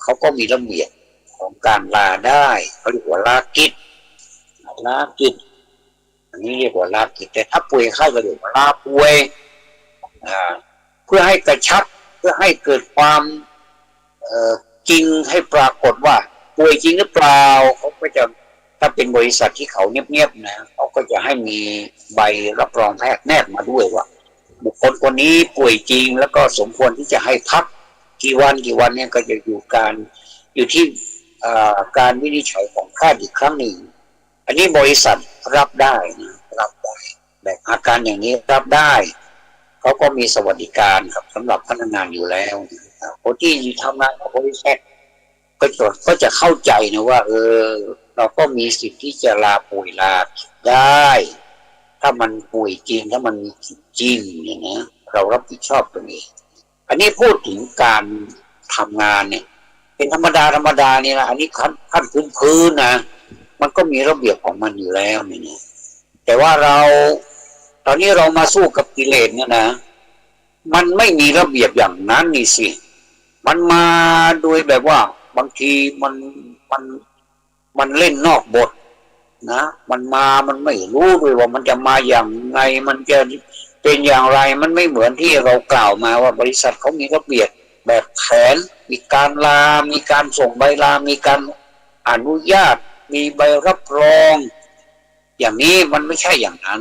ขาก็มีระเบียบของการลาได้เขาเรียกว่าลากิจอันนี้เรียกว่าลากิจแต่ถ้าป่วยไข้ก็เรียกว่าลาป่วยเพื่อให้กระชับเพื่อให้เกิดความจริงให้ปรากฏว่าป่วยจริงหรือเปล่าเขาก็จะถ้าเป็นบริษัทที่เขาเงียบๆนะเขาก็จะให้มีใบรับรองแพทย์แนบมาด้วยว่าบุคคลคนนี้ป่วยจริงแล้วก็สมควรที่จะให้พักกี่วันเนี่ยก็จะอยู่ที่การวินิจฉัยของแพทย์อีกครั้งหนึ่งอันนี้บริษัทรับได้นะรับได้แบบอาการอย่างนี้รับได้เขาก็มีสวัสดิการครับสำหรับพนักงานอยู่แล้วคนที่ทำงานกับบริษัทก็จะเข้าใจนะว่าเราก็มีสิทธิ์ที่จะลาป่วยลาได้ถ้ามันป่วยจริงถ้ามันมีจริงเนี่ยนะเรารับผิดชอบตรงนี้อันนี้พูดถึงการทำงานเนี่ยเป็นธรรมดานี่นะอันนี้ขั้นพื้นนะมันก็มีระเบียบของมันอยู่แล้วเนี่ยแต่ว่าตอนนี้เรามาสู้กับกิเลสเนี่ยนะมันไม่มีระเบียบอย่างนั้นนี่สิมันมาโดยแบบว่าบางทีมันเล่นนอกบทนะมันไม่รู้ด้วยว่ามันจะมาอย่างไงมันจะเป็นอย่างไรมันไม่เหมือนที่เรากล่าวมาว่าบริษัทเขามีระเบียบแบบแผนมีการลามีการส่งใบลามีการอนุญาตมีใบรับรองอย่างนี้มันไม่ใช่อย่างนั้น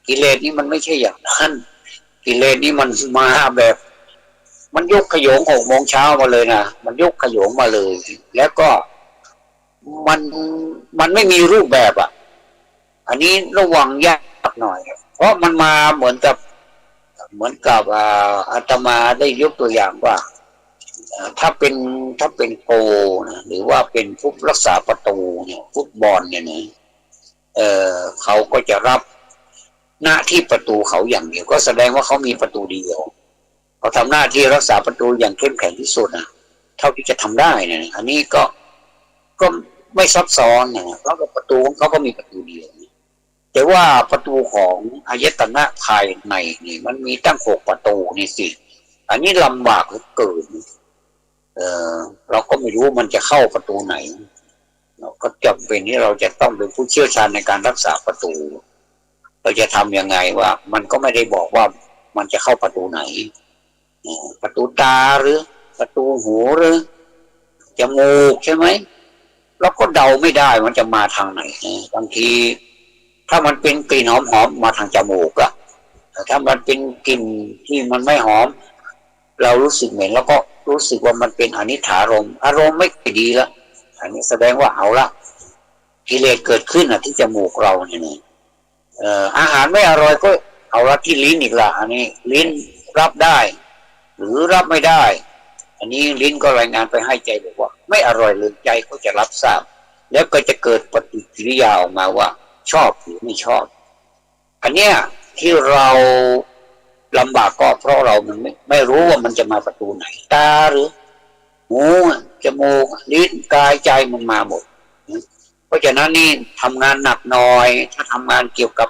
กิเลสนี่มันไม่ใช่อย่างนั้นกิเลสนี่มันมาแบบมันยกขโยง6 โมงเช้ามาเลยนะมันยกขโยงมาเลยแล้วก็มันไม่มีรูปแบบอันนี้ระวังยากหน่อยเพราะมันมาเหมือนกับอาตมาได้ยกตัวอย่างว่าถ้าเป็นโกนะหรือว่าเป็นผู้รักษาประตูเนี่ยฟุตบอลเนี่ยนะเขาก็จะรับหน้าที่ประตูเขาอย่างเดียวก็แสดงว่าเขามีประตูเดียวเขาทำหน้าที่รักษาประตูอย่างเข้มแข็งที่สุดนะเท่าที่จะทำได้เนี่ยอันนี้ก็ไม่ซับซ้อนนะเพราะว่าประตูของเขาก็มีประตูเดียวแต่ว่าประตูของอายตนะภายในนี่มันมีตั้ง6 ประตูนี่สิอันนี้ลำบากเหลือเกินเราก็ไม่รู้มันจะเข้าประตูไหนเราก็จำเป็นที่เราจะต้องเป็นผู้เชี่ยวชาญในการรักษาประตูเราจะทำยังไงว่ามันก็ไม่ได้บอกว่ามันจะเข้าประตูไหนประตูตาหรือประตูหูหรือจมูกใช่ไหมเราก็เดาไม่ได้มันจะมาทางไหนบางทีถ้ามันเป็นกลิ่นหอมมาทางจมูกอะถ้ามันเป็นกลิ่นที่มันไม่หอมเรารู้สึกเหม็นแล้วก็รู้สึกว่ามันเป็นอนิจฐารมณ์อารมณ์ไม่ดีแล้วอันนี้แสดงว่าเอาละกิเลสเกิดขึ้นที่จมูกเราเนี่ยอาหารไม่อร่อยก็เอาละที่ลิ้นอีกละอันนี้ลิ้นรับได้หรือรับไม่ได้อันนี้ลิ้นก็รายงานไปให้ใจบอกว่าไม่อร่อยเลยใจก็จะรับทราบแล้วก็จะเกิดปฏิกิริยาออกมาว่าชอบหรือไม่ชอบอันเนี้ยที่เราลำบากก็เพราะเรามันไม่รู้ว่ามันจะมาประตูไหนตาหรือหูจมูกลิ้นกายใจมันมาหมดเพราะฉะนั้นนี่ทำงานหนักหน่อยถ้าทำงานเกี่ยวกับ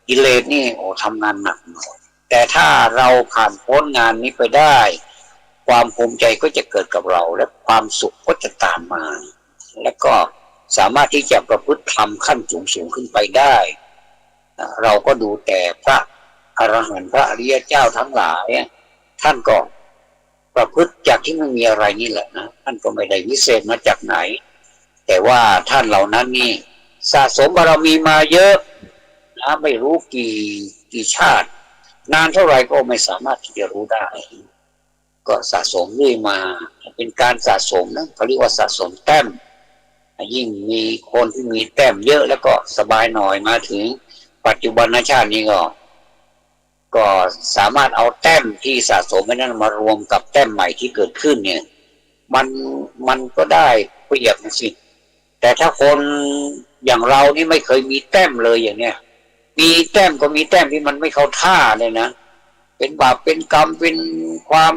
กิเลสนี่ทำงานหนักหน่อยแต่ถ้าเราผ่านพ้นงานนี้ไปได้ความภูมิใจก็จะเกิดกับเราและความสุขก็จะตามมาและก็สามารถที่จะประพฤติธรรมขั้นสูงขึ้นไปได้เราก็ดูแต่พระอรหันต์พระอริยเจ้าทั้งหลายท่านก็ประพฤติจากที่ไม่มีอะไรนี่แหละนะท่านก็ไม่ได้วิเศษมาจากไหนแต่ว่าท่านเหล่านั้นนี่สะสมบารมีมาเยอะนะไม่รู้กี่ชาตินานเท่าไหร่ก็ไม่สามารถที่จะรู้ได้ก็สะสมเรื่อยมาเป็นการสะสมนะเขาเรียกว่าสะสมแต้มยิ่งมีคนที่มีแต้มเยอะแล้วก็สบายหน่อยมาถึงพ ปัจจุบันชาตินี้ก็สามารถเอาแต้มที่สะสมไว้นั้นมารวมกับแต้มใหม่ที่เกิดขึ้นเนี่ยมันก็ได้เปรียบนะสิแต่ถ้าคนอย่างเรานี่ไม่เคยมีแต้มเลยอย่างเนี้ยมีแต้มก็มีแต้มที่มันไม่เข้าท่าเลยนะเป็นบาปเป็นกรรมเป็นความ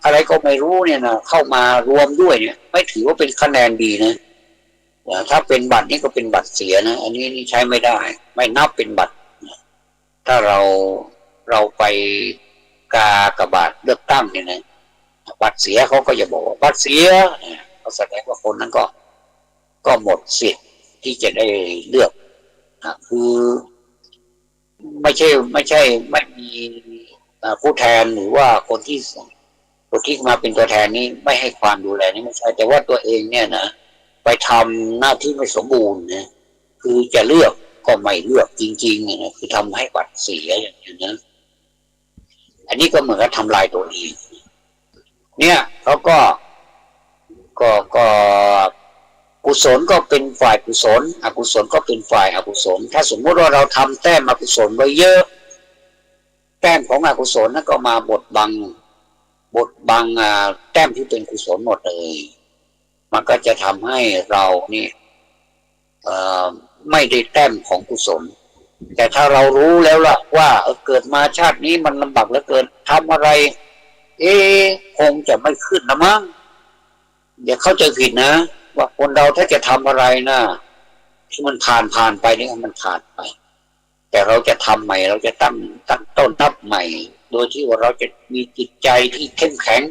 อะไรก็ไม่รู้เนี่ยนะเข้ามารวมด้วยเนี่ยไม่ถือว่าเป็นคะแนนดีนะถ้าเป็นบัตรนี่ก็เป็นบัตรเสียนะอันนี้นี่ใช้ไม่ได้ไม่นับเป็นบัตรถ้าเราไปกากบาทเลือกตั้งเนี่ยนะบัตรเสียเขาก็จะบอกว่าบัตรเสียก็แสดงว่าคนนั้นก็หมดสิทธิ์ที่จะได้เลือกคือไม่มีผู้แทนหรือว่าคนที่มาเป็นตัวแทนนี้ไม่ให้ความดูแลนี่ไม่ใช่แต่ว่าตัวเองเนี่ยนะไปทำหน้าที่ไม่สมบูรณ์นะคือจะเลือกก็ไม่เลือกจริงๆนะคือทำให้บัตรเสียอย่างนี้นะอันนี้ก็เหมือนกับทำลายตัวเองเนี่ยเขาก็กุศลก็เป็นฝ่ายกุศลอกุศลก็เป็นฝ่ายอกุศลถ้าสมมติว่าเราทำแต้มอกุศลไว้เยอะแต้มของอกุศลนั้นก็มาบดบังแต้มที่เป็นกุศลหมดเลยมันก็จะทำให้เรานี่ไม่ได้แต้มของกุศลแต่ถ้าเรารู้แล้วล่ะว่าเกิดมาชาตินี้มันลำบากเหลือเกินทำอะไรคงจะไม่ขึ้นนะมั้งอย่าเข้าใจผิดนะว่าคนเราถ้าจะทำอะไรนะที่มันผ่านไปนี่มันผ่านไปแต่เราจะทำใหม่เราจะตั้งต้นนับใหม่โดยที่ว่าเราจะมีจิตใจที่เข้มแข็ง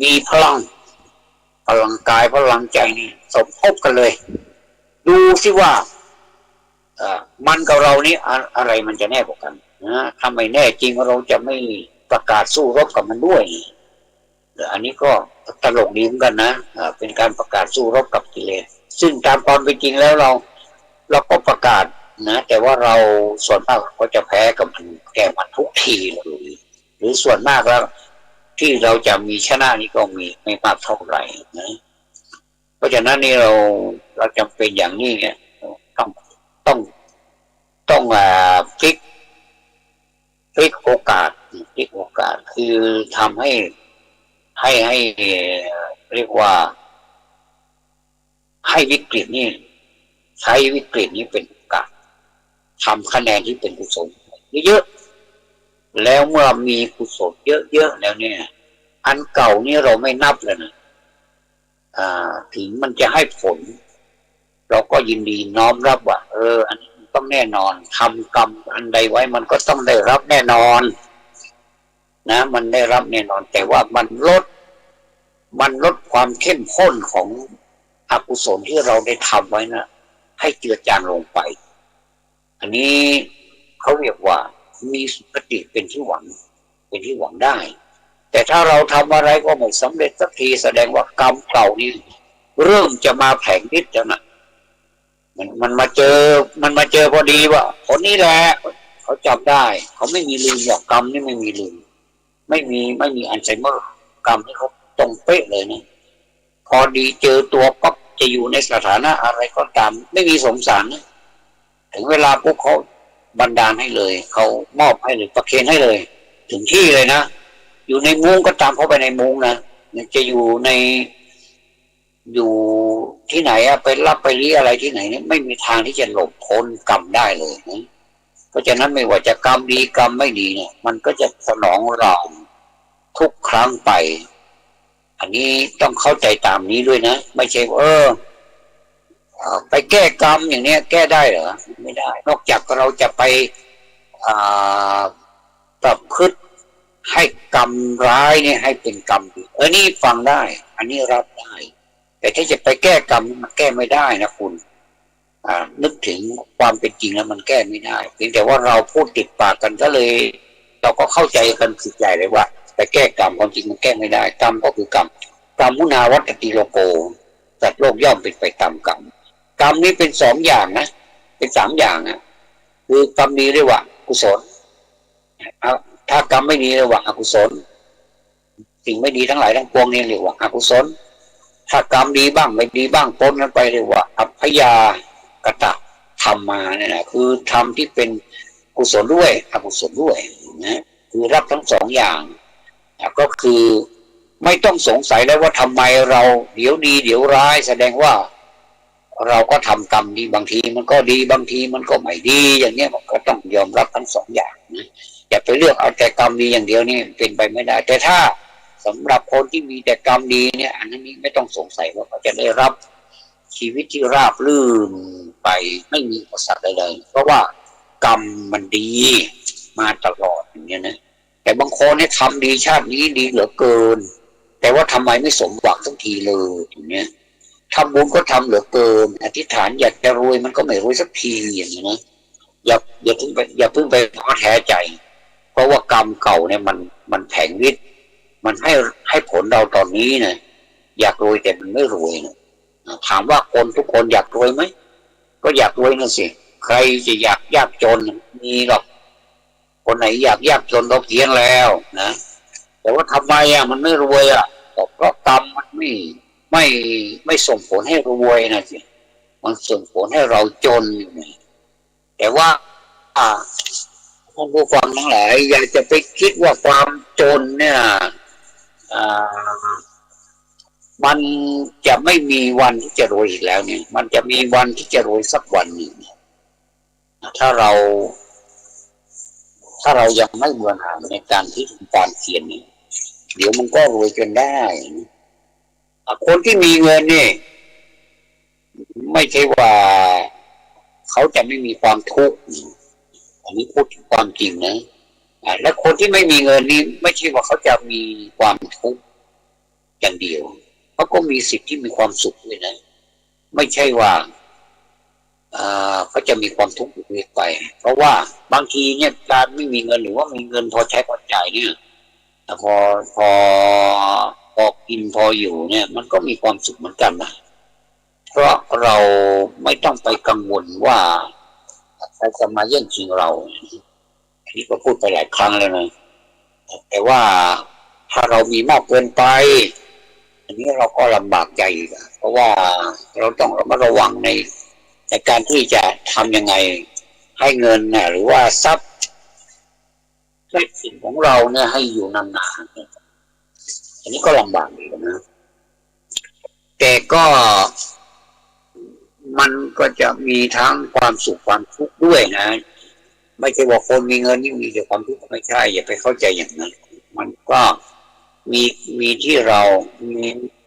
มีพลังกายพลังใจนี่สมทบกันเลยดูสิว่ามันกับเรานี่อะไรมันจะแน่กว่ากันนะถ้าไม่แน่จริงเราจะไม่ประกาศสู้รบกับมันด้วยอันนี้ก็ตลกดีเหมือนกันนะเป็นการประกาศสู้รบกับกิเลสซึ่งตามความเป็นจริงแล้วเราก็ประกาศนะแต่ว่าเราส่วนมากก็จะแพ้กับมันแก้มันทุกทีเลยหรือส่วนมากแล้วที่เราจะมีชนะนี้ก็มีไม่มากเท่าไหร่นะเพราะฉะนั้นนี่เราจำเป็นอย่างนี้เนี่ยต้องพลิกโอกาสคือทำให้เรียกว่าให้วิกฤตนี่ใช้วิกฤตนี้เป็นโอกาสทำคะแนนที่เป็นกุศลเยอะๆแล้วเมื่อมีกุศลเยอะๆแล้วเนี่ยอันเก่านี่เราไม่นับเลยนะถึงมันจะให้ผลเราก็ยินดีน้อมรับว่าอันนี้ต้องแน่นอนทำกรรมอันใดไว้มันก็ต้องได้รับแน่นอนนะมันได้รับแน่นอนแต่ว่ามันลดความเข้มข้นของอกุศลที่เราได้ทำไว้นะให้เจือจางลงไปอันนี้เขาเรียกว่ามีสุคติเป็นที่หวังได้แต่ถ้าเราทำอะไรก็ไม่สำเร็จสักทีแสดงว่ากรรมเก่านี้เริ่มจะมาแผงฤทธิ์แล้วนะมันมาเจอพอดีว่าคนนี้แหละเขาจับได้เขาไม่มีลืมหรอกกรรมนี่ไม่มีลืมไม่มีอัลไซเมอร์กรรมที่เขาตรงเป๊ะเลยนะพอดีเจอตัวปั๊บจะอยู่ในสถานะอะไรก็ตามไม่มีสงสารนะถึงเวลาพวกเขาบันดาลให้เลยเขามอบให้เลยประเคนให้เลยถึงที่เลยนะอยู่ในมุ้งก็ตามเขาไปในมุ้งนะจะอยู่ที่ไหนไปรับไปลี้อะไรที่ไหนเนี่ยไม่มีทางที่จะหลบพ้นกรรมได้เลยนะเพราะฉะนั้นไม่ว่าจะกรรมดีกรรมไม่ดีเนี่ยมันก็จะสนองเราทุกครั้งไปอันนี้ต้องเข้าใจตามนี้ด้วยนะไม่ใช่ไปแก้กรรมอย่างนี้แก้ได้เหรอไม่ได้นอกจากเราจะไปประพฤติให้กรรมร้ายเนี่ยให้เป็นกรรมดีนี่ฟังได้อันนี้รับได้แต่ถ้าจะไปแก้กรรมมันแก้ไม่ได้นะคุณนึกถึงความเป็นจริงแล้วมันแก้ไม่ได้เพียงแต่ว่าเราพูดติดปากกันก็เลยเราก็เข้าใจกันผิดใหญ่เลยว่าไปแก้กรรมความจริงมันแก้ไม่ได้กรรมก็คือกรรมมุนาวัตติโลโกสัตว์โลกย่อมเป็นไปตามกรรมนี้เป็น2 อย่างนะเป็น3 อย่างนะคือกรรมดีเรียกว่ากุศลถ้ากรรมไม่ดีเรียกว่าอกุศลสิ่งไม่ดีทั้งหลายทั้งปวงนี่เรียกว่าอกุศลถ้ากรรมดีบ้างไม่ดีบ้างปนกันไปเรียกว่าอัพยากตะธรรมมาเนี่ยนะคือธรรมที่เป็น กุศลด้วยอกุศลด้วยนะคือรับทั้งสองอย่างก็คือไม่ต้องสงสัยแล้วว่าทำไมเราเดี๋ยวดีเดี๋ยวร้ายแสดงว่าเราก็ทำกรรมดีบางทีมันก็ดีบางทีมันก็ไม่ดีอย่างนี้มันก็ต้องยอมรับทั้งสองอย่างนะอย่าไปเลือกเอาแต่กรรมดีอย่างเดียวนี่เป็นไปไม่ได้แต่ถ้าสำหรับคนที่มีแต่กรรมดีเนี่ยอันนี้ไม่ต้องสงสัยว่าเขาจะได้รับชีวิตที่ราบรื่นไปไม่มีอุปสรรคใดๆเพราะว่ากรรมมันดีมาตลอดอย่างเงี้ยนะแต่บางคนเนี่ยทำดีชาตินี้ดีเหลือเกินแต่ว่าทำไมไม่สมหวังสักทีเลยอย่างเงี้ยทำบุญก็ทำเหลือเกินอธิษฐานอยากจะรวยมันก็ไม่รวยสักทีอย่างนี้นะอย่าเพิ่งไปท้อแท้ใจเพราะว่ากรรมเก่าเนี่ยมันแผงฤทธิ์มันให้ผลเราตอนนี้นะอยากรวยแต่มันไม่รวยนะถามว่าคนทุกคนอยากรวยไหมก็อยากรวยนะสิใครจะอยากยากจนมีหรอกคนไหนอยากยากจนเราเพี้ยนแล้วนะแต่ว่าทำไมมันไม่รวยเพราะกรรมมันไม่ส่งผลให้รวยนะสิมันส่งผลให้เราจนแต่ว่าท่านผู้ฟังทั้งหลายอยากจะไปคิดว่าความจนเนี่ยมันจะไม่มีวันที่จะรวยอีกแล้วเนี่ยมันจะมีวันที่จะรวยสักวันหนึ่งถ้าเรายังไม่เบื่อหน่ายในการที่ทำความเพียรเนี่ยเดี๋ยวมันก็รวยจนได้คนที่มีเงินนี่ไม่ใช่ว่าเขาจะไม่มีความทุกข์อันนี้พูดถึงความจริงนะและคนที่ไม่มีเงินนี่ไม่ใช่ว่าเขาจะมีความทุกข์อย่างเดียวเขาก็มีสิทธิ์ที่มีความสุขด้วยนะไม่ใช่ว่าเขาจะมีความทุกข์อยู่เรื่อยไปเพราะว่าบางทีเนี่ยการไม่มีเงินหรือว่ามีเงินพอใช้พอจ่ายเนี่ยพอกินพออยู่เนี่ยมันก็มีความสุขเหมือนกันนะเพราะเราไม่ต้องไปกังวลว่าใครจะมาแย่งชิงเราอันนี้ก็พูดไปหลายครั้งแล้วนะแต่ว่าถ้าเรามีมากเกินไปอันนี้เราก็ลำบากใจเพราะว่าเราต้องระวังในการที่จะทำยังไงให้เงินหรือว่าทรัพย์สินของเราเนี่ยให้อยู่นานๆอันนี้ก็ลำบากอยู่นะแต่ก็มันก็จะมีทั้งความสุขความทุกข์ด้วยนะไม่ใช่ว่าคนมีเงินนี่มีแต่ความทุกข์ไม่ใช่อย่าไปเข้าใจอย่างนั้นมันก็มีที่เรา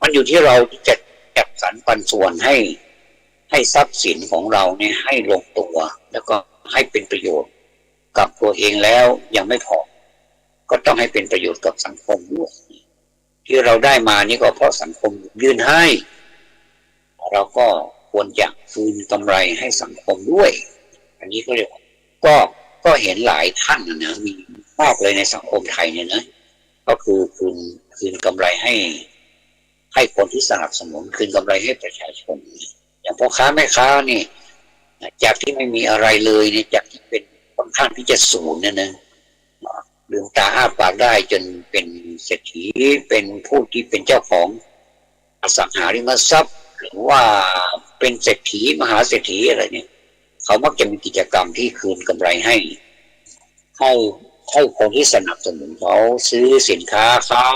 มันอยู่ที่เราจะจัดสรรปันส่วนให้ทรัพย์สินของเราเนี่ยให้ลงตัวแล้วก็ให้เป็นประโยชน์กับตัวเองแล้วยังไม่พอก็ต้องให้เป็นประโยชน์กับสังคมด้วยที่เราได้มานี่ก็เพราะสังคมยื่นให้เราก็ควรจะคืนกำไรให้สังคมด้วยอันนี้ก็เรียกก็เห็นหลายท่านนะมีมากเลยในสังคมไทยเนี่ยนะก็คือคืนกำไรให้คนที่สนับสนุนคืนกำไรให้ประชาชนอย่างพ่อค้าแม่ค้านี่จากที่ไม่มีอะไรเลยเนี่ยจากที่เป็นค่อนข้างที่จะศูนย์เนี่ยนะลืมตาอ้าปากได้จนเป็นเศรษฐีเป็นผู้ที่เป็นเจ้าของอสังหาริมทรัพย์หรือว่าเป็นเศรษฐีมหาเศรษฐีอะไรเนี่ยเขามักจะมีกิจกรรมที่คืนกำไรให้คนที่สนับสนุนเขาซื้อสินค้าเขา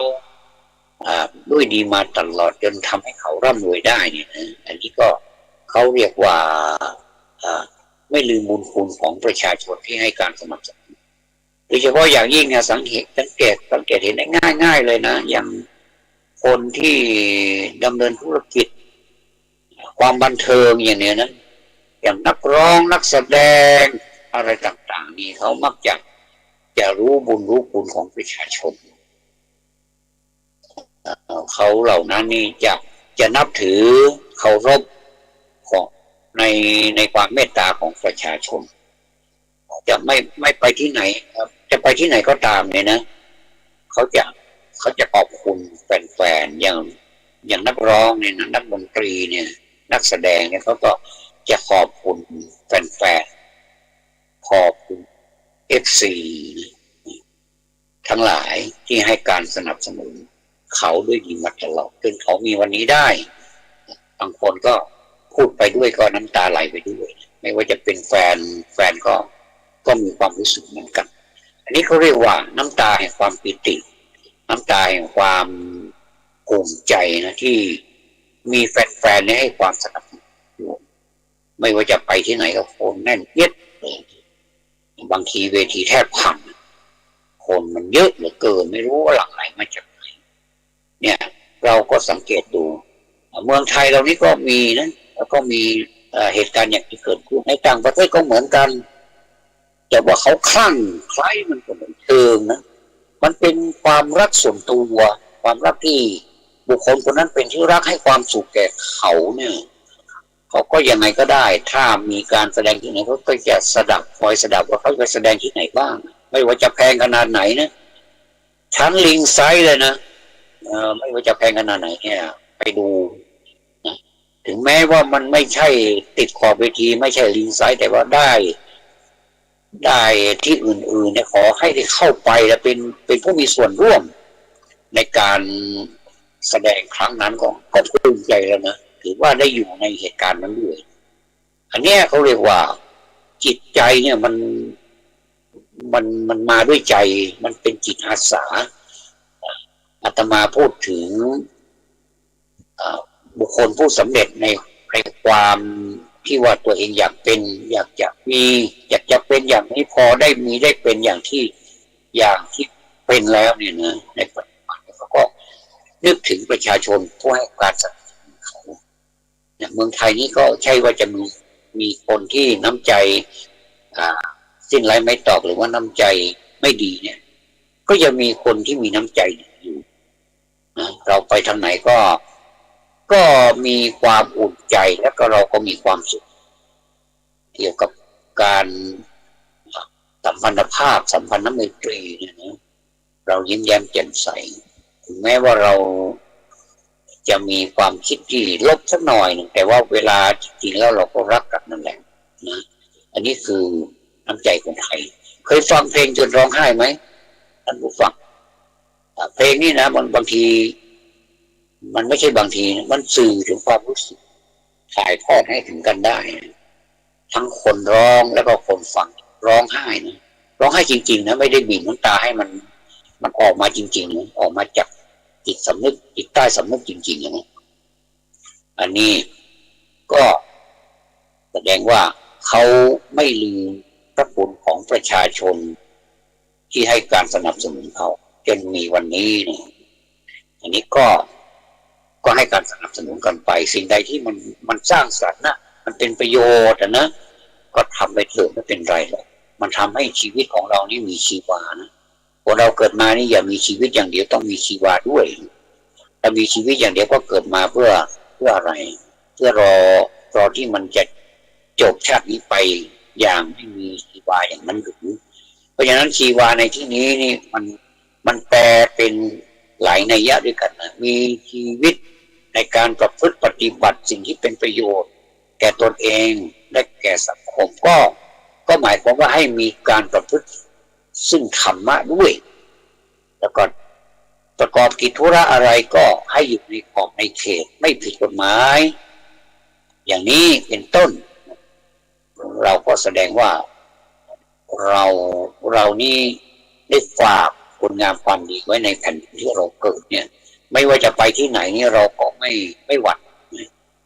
ด้วยดีมาตลอดจนทำให้เขาร่ำรวยได้เนี่ยอันนี้ก็เขาเรียกว่าไม่ลืมบุญคุณของประชาชนที่ให้การสนับสนุนโดยเฉพาะอย่างยิ่งเนี่ยสังเกตเห็นได้ง่ายเลยนะอย่างคนที่ดำเนินธุรกิจความบันเทิงอย่างเนี้ยนะอย่างนักร้องนักแสดงอะไรต่างๆนี่เขามักจะรู้บุญรู้คุณของประชาชนเขาเหล่านั้นนี่จะนับถือเคารพของในความเมตตาของประชาชนจะไม่ไปที่ไหนจะไปที่ไหนก็ตามเนี่ยนะเขาจะขอบคุณแฟนๆอย่างนักร้องเนี่ยนักดนตรีเนี่ยนักแสดงเนี่ยเขาก็จะขอบคุณแฟนๆขอบคุณ FC ทั้งหลายที่ให้การสนับสนุนเขาด้วยดีมาตลอดจนเขามีวันนี้ได้บางคนก็พูดไปด้วยก็น้ำตาไหลไปด้วยไม่ว่าจะเป็นแฟนก็ ก็มีความรู้สึกเหมือนกันอันนี้เขาเรียกว่าน้ำตาแห่งความปิติน้ำตาแห่งความภูมิใจนะที่มีแฟนๆให้ความสนับสนุนไม่ว่าจะไปที่ไหนก็คนแน่นเอียดบางทีเวทีแทบพังคนมันเยอะเหลือเกินไม่รู้ว่าหลั่งไหลมาจากไหนเนี่ยเราก็สังเกตดูเมืองไทยเรานี่ก็มีนะแล้วก็มีเหตุการณ์อย่างที่เกิดขึ้นในต่างประเทศก็เหมือนกันแต่ว่าเขาคลั่งใครมันก็เหมือนเดิมนะมันเป็นความรักส่วนตัวความรักที่บุคคลคนนั้นเป็นที่รักให้ความสุขแก่เขาเนี่ยเขาก็ยังไงก็ได้ถ้ามีการแสดงที่ไหนเขาก็จะคอยสดับว่าเขาจะแสดงที่ไหนบ้างไม่ว่าจะแพงขนาดไหนนะชั้นลิงไซส์เลยนะไม่ว่าจะแพงขนาดไหนเนี่ยไปดูนะถึงแม้ว่ามันไม่ใช่ติดขอบเวทีไม่ใช่ลิงไซส์แต่ว่าได้ที่อื่นๆเนี่ยขอให้ได้เข้าไปและเป็นผู้มีส่วนร่วมในการแสดงครั้งนั้นก็ภูมิใจแล้วนะถือว่าได้อยู่ในเหตุการณ์นั้นด้วยอันนี้เขาเรียกว่าจิตใจเนี่ยมันมาด้วยใจมันเป็นจิตอาสาอาตมาพูดถึงบุคคลผู้สำเร็จในความที่ว่าตัวเองอยากเป็นอยากจะเป็นอย่างนี้พอได้มีได้เป็นอย่างที่เป็นแล้วเนี่ยนะในปัจจุบันเขาก็นึกถึงประชาชนผู้ให้การสนับสนุนเขาเนี่ยเมืองไทยนี้ก็ใช่ว่าจะมีคนที่น้ำใจสิ้นไร้ไม้ตอกหรือว่าน้ำใจไม่ดีเนี่ยก็ยังมีคนที่มีน้ำใจอยู่นะเราไปทางไหนก็มีความอุ่นใจแล้วก็เราก็มีความสุขเกี่ยวกับการสัมพันธภาพสัมพันธไมตรีเนี่ยนะเรายิ้มแย้มแจ่มใสถึงแม้ว่าเราจะมีความคิดที่ลบสักหน่อยนึงแต่ว่าเวลาจริงๆแล้วเราก็รักกันนั่นแหละนะอันนี้คือน้ำใจคนไทยเคยฟังเพลงจนร้องไห้ไหมท่านผู้ฟังเพลงนี้นะบางทีมันไม่ใช่บางทีมันสื่อถึงความรู้สึกถ่ายทอดให้ถึงกันได้ทั้งคนร้องแล้วก็คนฟังร้องไห้นะร้องไห้จริงๆนะไม่ได้บีบน้ำตาให้มันออกมาจริงๆนะออกมาจากจิตสำนึกจิตใต้สำนึกจริงๆอย่างนี้อันนี้ก็แสดงว่าเขาไม่ลืมพระคุณของประชาชนที่ให้การสนับสนุนเขาจนมีวันนี้เนี่ยอันนี้ก็ให้การสนับสนุนกันไปสิ่งใดที่มันสร้างสรรค์นะมันเป็นประโยชน์นะก็ทำไปเถอะไม่เป็นไรหรอกมันทำให้ชีวิตของเรานี่มีชีวานะคนเราเกิดมานี่อย่ามีชีวิตอย่างเดียวต้องมีชีวาด้วยถ้ามีชีวิตอย่างเดียวก็เกิดมาเพื่ออะไรเพื่อรอที่มันจะจบชาตินี้ไปอย่างไม่มีชีวาอย่างนั้นหรือเพราะฉะนั้นชีวาในที่นี้นี่มันแปลเป็นหลายนัยยะด้วยกันนะมีชีวิตในการประพฤติปฏิบัติสิ่งที่เป็นประโยชน์แก่ตนเองและแก่สังคมก็หมายความว่าให้มีการประพฤติซึ่งธรรมะด้วยแล้วก็ประกอบกิจธุระอะไรก็ให้อยู่ในขอบในเขตไม่ผิดกฎหมายอย่างนี้เป็นต้นเราก็แสดงว่าเรานี่ได้ฝากคุณงามความดีไว้ในแผ่นดินที่เราเกิดเนี่ยไม่ว่าจะไปที่ไหนนี่เราก็ไม่หวั่น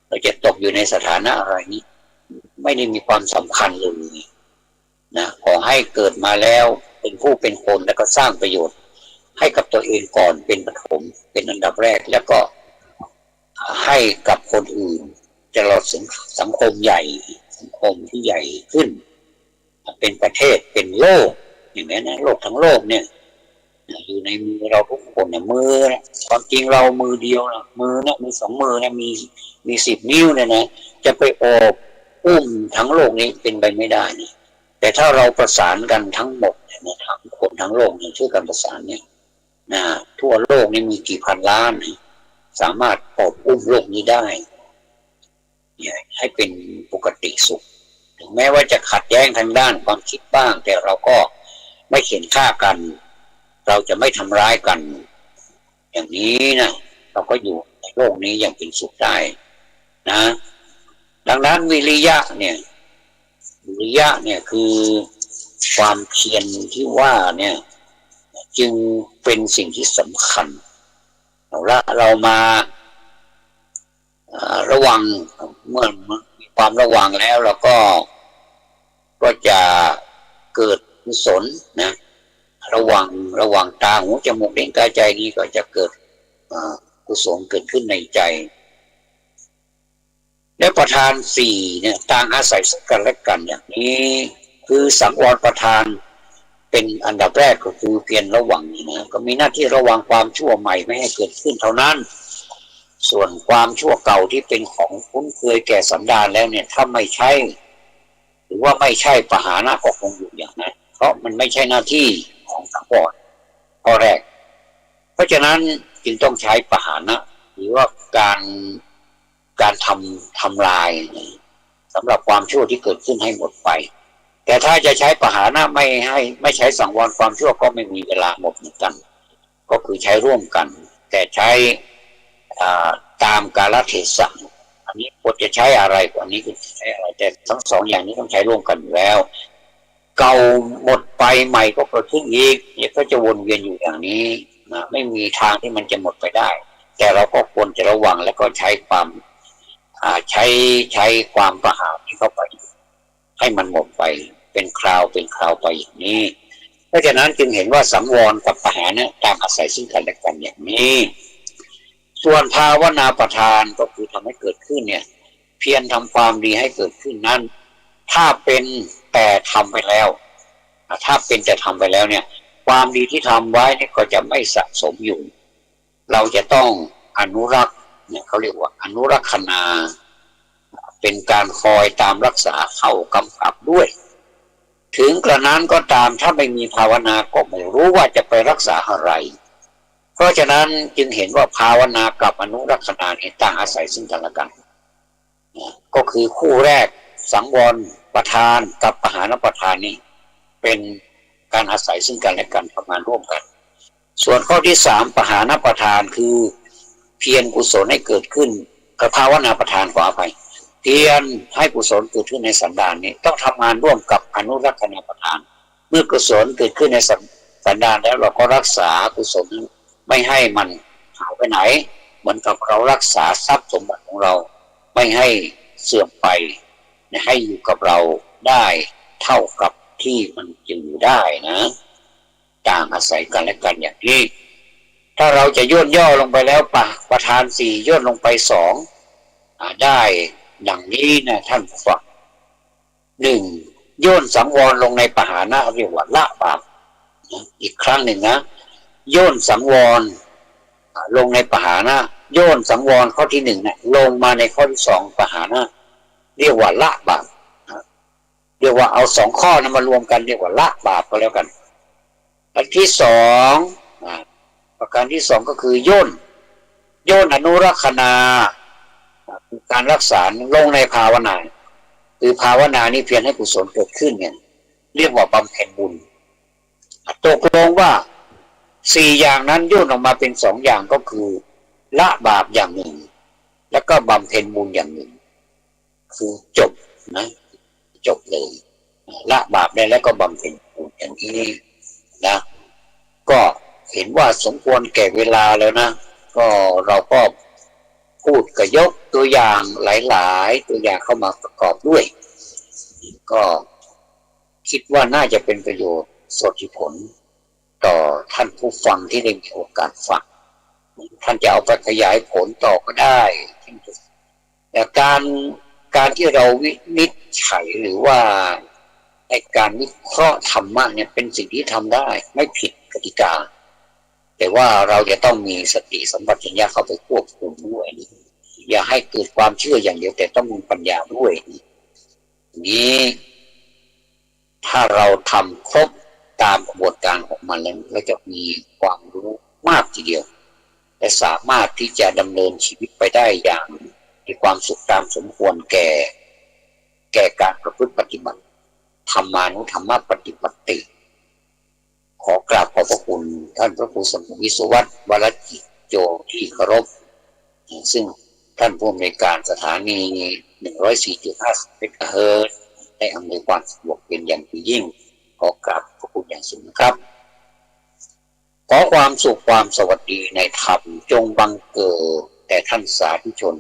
เราจะตกอยู่ในสถานะอะไรนี้ไม่ได้มีความสำคัญเลยนะขอให้เกิดมาแล้วเป็นผู้เป็นคนแล้วก็สร้างประโยชน์ให้กับตัวเองก่อนเป็นปฐมเป็นอันดับแรกแล้วก็ให้กับคนอื่นจะเราสังคมใหญ่สังคมที่ใหญ่ขึ้นเป็นประเทศเป็นโลกอย่างนี้นะโลกทั้งโลกเนี่ยอยู่ในมือเราทุกคนเนี่ยมือนะความจริงเรามือเดียวนะมือเนี่ยมี2 มือนะมี10 นิ้วเนี่ยนะจะไปโอบอุ้มทั้งโลกนี้เป็นไปไม่ได้นะแต่ถ้าเราประสานกันทั้งหมดเนี่ยทั้งคนทั้งโลกเนี่ยช่วยกันประสานเนี่ยนะทั่วโลกนี่มีกี่พันล้านสามารถโอบอุ้มโลกนี้ได้ให้เป็นปกติสุขถึงแม้ว่าจะขัดแย้งทางด้านความคิดบ้างแต่เราก็ไม่เขียนฆ่ากันเราจะไม่ทำร้ายกันอย่างนี้นะเราก็อยู่ในโลกนี้อย่างเป็นสุขได้นะดังนั้นวิริยะเนี่ยคือ ความเพียรที่ว่าเนี่ยจึงเป็นสิ่งที่สำคัญเรามาระวังเมื่อมีความระวังแล้วเราก็จะเกิดกุศลนะระวังตาหูจมูกลิ้นกายใจนี้ก็จะเกิดกุศลเกิดขึ้นในใจและประธานสี่เนี่ยต่างอาศัยซึ่งกันและกันอย่างนี้คือสังวรประธานเป็นอันดับแรกก็คือเพียรระวังนี่นะก็มีหน้าที่ระวังความชั่วใหม่ไม่ให้เกิดขึ้นเท่านั้นส่วนความชั่วเก่าที่เป็นของคุ้นเคยแก่สันดานแล้วเนี่ยถ้าไม่ใช่หรือว่าไม่ใช่ปหานะก็คงอยู่อย่างนั้นเพราะมันไม่ใช่หน้าที่ของสังวรข้อแรกเพราะฉะนั้นจึงต้องใช้ปหานะหรือว่าการทำลายสำหรับความชั่วที่เกิดขึ้นให้หมดไปแต่ถ้าจะใช้ปหานะไม่ใช้สังวรความชั่วก็ไม่มีเวลาหมดเหมือนกันก็คือใช้ร่วมกันแต่ใช้ตามกาลเทศะอันนี้ควรจะใช้อะไรอันนี้ก็ใช้อะไรแต่ทั้งสองอย่างนี้ต้องใช้ร่วมกันอยู่แล้วเก่าหมดไปใหม่ก็เกิดขึ้นอีกเนี่ยก็จะวนเวียนอยู่อย่างนี้นะไม่มีทางที่มันจะหมดไปได้แต่เราก็ควรจะระวังแล้วก็ใช้ความความประหารที่เข้าไปให้มันหมดไปเป็นคราวไปอย่างนี้เพราะฉะนั้นจึงเห็นว่าสังวรกับประหารเนี่ยตามอาศัยซึ่งกันและกันอย่างนี้ส่วนภาวนาประทานก็คือทำให้เกิดขึ้นเนี่ยเพียรทำความดีให้เกิดขึ้นนั้นถ้าเป็นแต่ทำไปแล้วถ้าเป็นแต่ทำไปแล้วเนี่ยความดีที่ทำไว้เนี่ยก็จะไม่สะสมอยู่เราจะต้องอนุรักษ์เนี่ยเขาเรียกว่าอนุรักษณาเป็นการคอยตามรักษาเข้ากำกับด้วยถึงกระนั้นก็ตามถ้าไม่มีภาวนาก็ไม่รู้ว่าจะไปรักษาอะไรเพราะฉะนั้นจึงเห็นว่าภาวนากับอนุรักษณาเนี่ยต่างอาศัยซึ่งกันและกันก็คือคู่แรกสังวรประทานกับปหานประทานนี่เป็นการอาศัยซึ่งกันและกันทำงานร่วมกันส่วนข้อที่สามปหานประทานคือเพียรกุศลให้เกิดขึ้นกับภาวนาประทานขออภัยเพียรให้กุศลเกิดขึ้นในสันดานนี้ต้องทำงานร่วมกับอนุรักษณประทานเมื่อกุศลเกิดขึ้นในสันดานแล้วเราก็รักษากุศลไม่ให้มันหายไปไหนเหมือนกับเรารักษาทรัพย์สมบัติของเราไม่ให้เสื่อมไปให้อยู่กับเราได้เท่ากับที่มันจะอยู่ได้นะต่างอาศัยกันและกันอย่างนี้ถ้าเราจะย่นย่อลงไปแล้วประธานสี่ย่นลงไปสองได้ดังนี้นะท่านผู้ฟังหนึ่งย่นสังวรลงในปหานะเรียกว่าละบาปอีกครั้งหนึ่งนะย่นสังวรลงในปหานะย่นสังวรข้อที่หนึ่งนะลงมาในข้อที่สองปหานะเรียกว่าละบาปเรียกว่าเอาสองข้อนั้นมารวมกันเรียกว่าละบาปก็แล้วกันอันที่สองประการที่สองก็คือย่นอนุรักษณาการรักษาลงในภาวนาคือภาวนานี้เพียรให้กุศลเกิดขึ้นเนี่ยเรียกว่าบำเพ็ญบุญตกลงว่าสี่อย่างนั้นย่นออกมาเป็นสองอย่างก็คือละบาปอย่างหนึ่งแล้วก็บำเพ็ญบุญอย่างหนึ่งคือจบนะจบเลยละบาปได้แล้วก็บำเพ็ญบุญอย่างนี้นะก็เห็นว่าสมควรแก่เวลาแล้วนะก็เราก็พูดก็ยกตัวอย่างหลายๆตัวอย่างเข้ามาประกอบด้วยก็คิดว่าน่าจะเป็นประโยชน์สดผลต่อท่านผู้ฟังที่ได้มีโอกาสฟังท่านจะเอาไปขยายผลต่อก็ได้แต่การที่เราวินิจฉัยหรือว่าในการวิเคราะห์ธรรมะเนี่ยเป็นสิ่งที่ทำได้ไม่ผิดกติกาแต่ว่าเราจะต้องมีสติสัมปชัญญะเข้าไปควบคุมด้วยอย่าให้เกิดความเชื่ออย่างเดียวแต่ต้องมีปัญญาด้วยนี้ถ้าเราทำครบตามกระบวนการของมันแล้วเราจะมีความรู้มากทีเดียวและสามารถที่จะดำเนินชีวิตไปได้อย่างมีความสุขตามสมควรแก่การประพฤติปฏิบัติธรรมานุธรรมปฏิบัติ ขอกราบขอบพระคุณท่านพระครูสมุวิศวัตรวรจิโจที่เคารพซึ่งท่านผู้อำนวยการสถานี 104.5 เมกะเฮิรตซ์ได้อำนวยความสะดวกเป็นอย่างยิ่ง ขอกราบขอบคุณอย่างสูงครับขอความสุขความสวัสดีในธรรมจงบังเกิดแต่ท่านสาธุชน